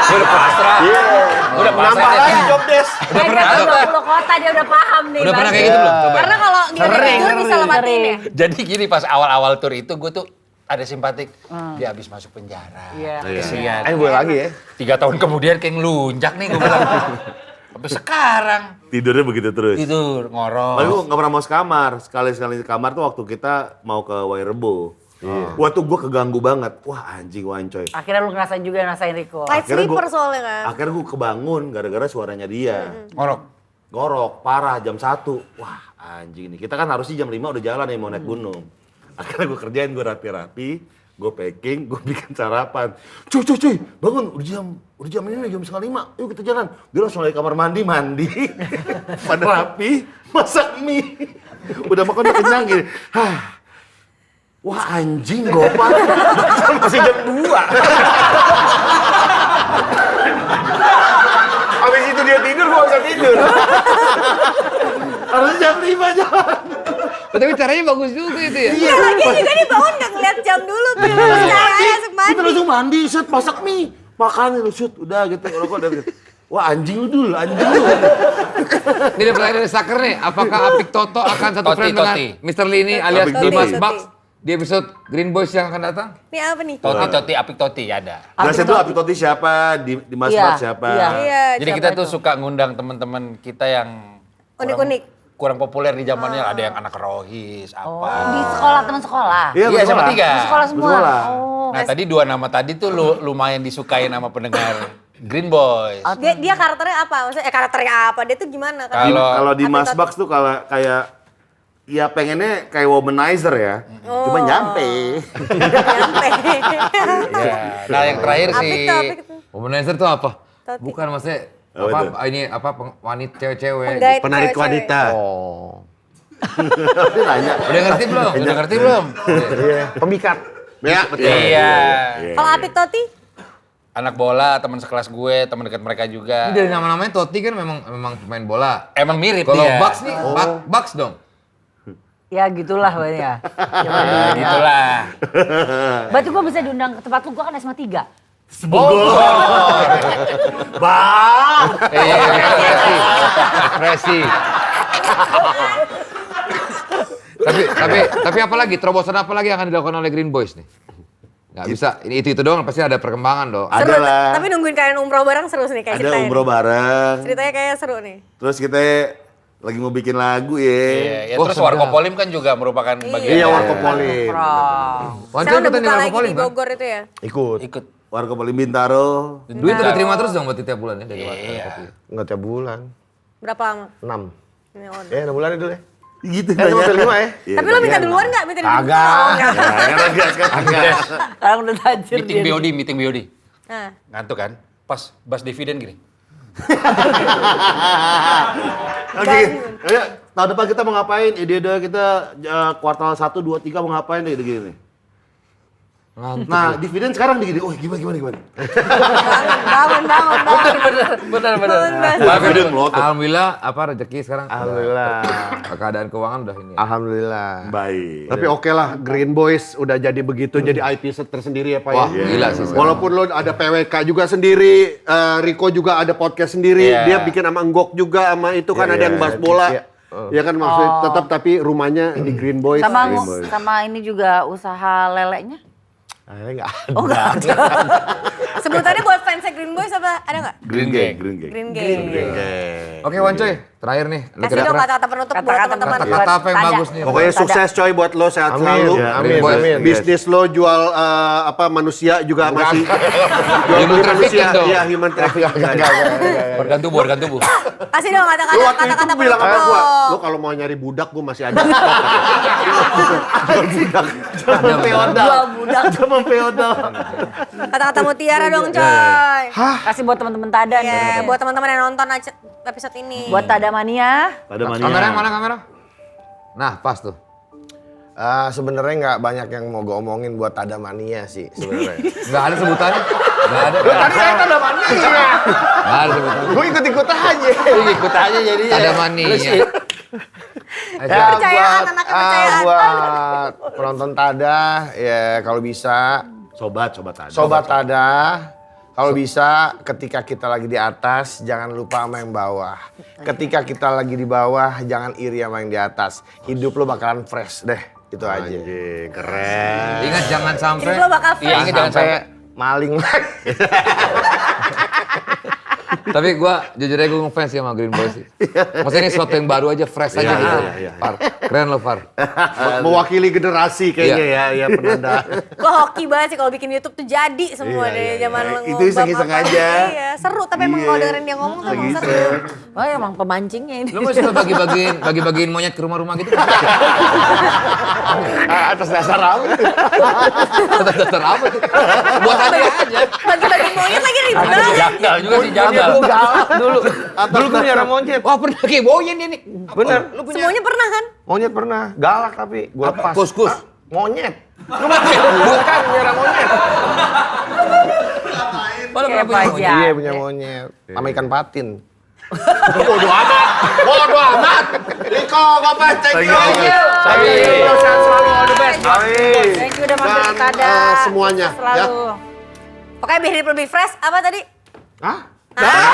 Gue udah pasrah. Udah pasrah. Nambah lagi job desk. Udah pernah Dia tuh. 20 kota dia udah paham nih. Udah pernah Bang. kayak gitu belum? Coba. Karena kalau dia udah tidur bisa lo matiin ya. Jadi gini pas awal-awal tur itu gue tuh ada simpatik. Dia habis masuk penjara. Iya. Kesian. Ayo boleh lagi ya. 3 tahun kemudian kayak ngelunjak nih gue bilang. Sampai sekarang. Tidurnya begitu terus. Tidur, Tapi ngorok. gue nggak pernah mau sekamar. Sekali-sekali di kamar tuh waktu kita mau ke Wairebo. Wah tuh gue keganggu banget. Wah anjing wancoy. Akhirnya lu ngerasain juga ngerasain Riko. Light Akhirnya sleeper gua- soalnya kan. Akhirnya gue kebangun gara-gara suaranya dia. Ngorok. Ngorok, parah jam 1. Wah anjing nih. Kita kan harusnya jam 5 udah jalan nih mau naik gunung. Akhirnya gue kerjain, gue rapi-rapi. Gue packing, gue bikin sarapan. Cuy, bangun. Udah jam ini jam 4:30. Yuk kita jalan. Dia langsung dari kamar mandi. Pada rapi, masak mie. Udah makan udah kenyang gini. Hah. Wah anjing Gopar. Masih jam 2. Habis itu dia tidur, gue bisa tidur. Harusnya jam 5 jalan. Tapi caranya bagus juga itu ya. Iya lagi juga dia bangun nggak ngeliat jam dulu tuh. Caranya langsung Kita mandi. langsung mandi, set masak mie. Makan lu shoot, udah gitu. Rokok udah gitu. Wah anjing lu dulu, anjing lu. Ini ada pertanyaan dari Saker nih. Apakah Apik Toto akan satu Toti, frame dengan Toti. Mr. Lini alias Apik Dimas Toti. Bucks di episode Green Boys yang akan datang? Ini apa nih? Toti, Apik Toti ada. Nah itu Apik Toti siapa, di Mas Iya, Mat siapa. iya. Iya. Jadi siapa kita tuh itu? suka ngundang teman-teman kita yang Unik-unik. kurang populer di zamannya. Ada yang anak Rohis, apa. Di sekolah, teman sekolah. Iya, Iya, sama betul. tiga. Di sekolah semua. Betul. Oh. Nah tadi 2 nama tadi tuh lumayan disukain sama pendengar Green Boys. Dia karakternya apa? Maksudnya karakternya apa? Dia tuh gimana? kan? Kalau di Apik Mas Toti. Bucks tuh kalau kayak ya pengennya kayak womanizer ya. Cuma nyampe. Nyampe. Ya. Nah yang terakhir Apik sih. tuh, Apik tuh. Womanizer itu apa? Toti. Bukan maksudnya Apa apa itu? ini apa wanita cewek-cewek. Penggait Penarik cewek-cewek. wanita. Oh. Dia nanya. Udah ngerti belum? Udah ngerti belum? Iya, pemikat. Ya, betul. Iya. Kalau Apik Toti? Anak bola, teman sekelas gue, teman dekat mereka Ini juga. dari nama-namanya Toti kan memang pemain bola. Emang mirip Kalau dia. Bucks nih, Bucks dong. Ya gitulah ya. Ya, gitulah. Berarti gua bisa diundang ke tempat lu, gua kan SMA 3. Bang. Iya, ekspresi. Tapi apa lagi? Terobosan apa lagi yang akan dilakukan oleh Green Boys nih? Nggak bisa, ini itu doang pasti ada perkembangan dong. Ada Seru, lah. tapi nungguin kalian umroh bareng seru nih kayak Ada ceritanya. umroh bareng. Ceritanya kayak seru nih. Terus kita lagi mau bikin lagu ya. Iya, ya, Oh, terus sedap. Warkopolim kan juga merupakan bagian Iya, dari- Warkopolim. Wancoy Sekarang udah ikutan di buka lagi Warkopolim di kan? Bogor itu ya. Ikut. Ikut. Warkopolim Bintaro. Duit udah terima terus dong berarti tiap bulan ya dari Iya. Warkopolim. Enggak tiap bulan. Berapa lama? 6. Ini on. 6 bulan dulu ya. Gitu sampai 5 ya. Iya, Tapi lo minta duluan nggak? Minta duluan? Kagak. Oh, nggak. Kagak. Sekarang udah tajir Meeting BOD. Nah. Ngantuk kan? Pas bahas dividen gini. Oke, ayo, tahun depan kita mau ngapain? Ide-ide kita kuartal 1, 2, 3 mau ngapain deh gini nih. Nah, dividen sekarang digini. Oh, gimana? Bangun. Benar. Dividen melotot. Alhamdulillah rezeki sekarang. Alhamdulillah. Keadaan keuangan udah ini. Alhamdulillah. Baik. Tapi oke lah, Green Boys udah jadi begitu, jadi IP tersendiri ya Pak Wah, ya. gila sih sekarang. Walaupun lo ada PWK juga sendiri, Riko juga ada podcast sendiri, Iya. dia bikin sama Enggok juga, sama itu kan ada yang bahas bola. Iya. Ya kan maksudnya tetap tapi rumahnya di Green Boys. Sama ini juga usaha lelenya. Enggak ada. Oh nggak ada. Sebutannya buat fansnya Green Boys apa? Ada nggak? Green Gang. Green Gang. Oke Wancoy, terakhir nih. Lu Kasih dong kira-kira kata-kata penutup buat Kata-kata teman-teman. kata-kata apa yang Tada. bagus nih? Pokoknya sukses coy buat lo, sehat selalu. Ya, Amin. Boys. Amin. Bisnis lo jual manusia juga masih jual Human beli trafficking manusia. dong. Iya, human trafficking. Organ tubuh. Kasih dong Lu waktu kata-kata itu bilang apa gua? Lu penutup. kalau mau nyari budak gua masih ada. Jual budak. Sama feodal. Kata-kata mutiara dong coy. Kasih buat teman-teman Tada nih. Buat teman-teman yang nonton episode ini. Buat Tada Mania. Pada mania. Kamera yang mana kamera? Nah, pas tuh. Sebenarnya nggak banyak yang mau gue omongin buat Tada Mania sih sebenarnya. Enggak ada sebutannya. Enggak ada. Tadi saya Tada Mania. Enggak ada sebutannya. Gue ikut-ikut aja. Ikut aja jadi. Ada maninya. Kepercayaan, anak kepercayaan. Buat penonton Tada, ya kalau bisa Sobat Tada. Sobat Tada, kalau bisa ketika kita lagi di atas, jangan lupa sama yang bawah. Ketika kita lagi di bawah, jangan iri sama yang di atas. Hidup lo bakalan fresh deh, itu aja. Anjing, keren. Ingat jangan sampai Hidup lo bakal Iya, fresh. ingat jangan Sampai maling lagi. Tapi gua jujur aja gua ngefans sih sama Green Boys sih. Maksudnya ini sesuatu yang baru aja, fresh aja gitu. Far. Keren lo Far. Mewakili generasi kayaknya ya penanda. Gue hoki banget sih kalau bikin YouTube tuh jadi semua dari zaman lo Itu iseng-iseng bapak-bapak. aja. Iya, seru tapi emang kalau dengerin dia ngomong tuh emang seru. Oh emang pemancingnya ini. Lu masih suka bagi-bagiin monyet ke rumah-rumah gitu? Atas dasar apa? Atas dasar apa tuh? Buat hadiah aja. Bagi-bagi monyet lagi ribet banget. Janggal juga sih, janggal. Gue galak dulu. Dulu gue nyara monyet. Wah pernah kayak boyen dia nih. Bener. Semuanya pernah kan? Monyet pernah. Galak tapi gue lepas. Kus-kus. Monyet. Bukan nyara monyet. Kayak apa aja. Iya punya monyet. Sama ikan patin. Bodoh amat. Riko, Bapak, thank you. Thank you. Sehat selalu, all the best. Thank you udah mampir ke Dan, Tada. semuanya, Sukses ya. selalu. Pokoknya biar hidup lebih fresh. Apa tadi? Hah? Ah,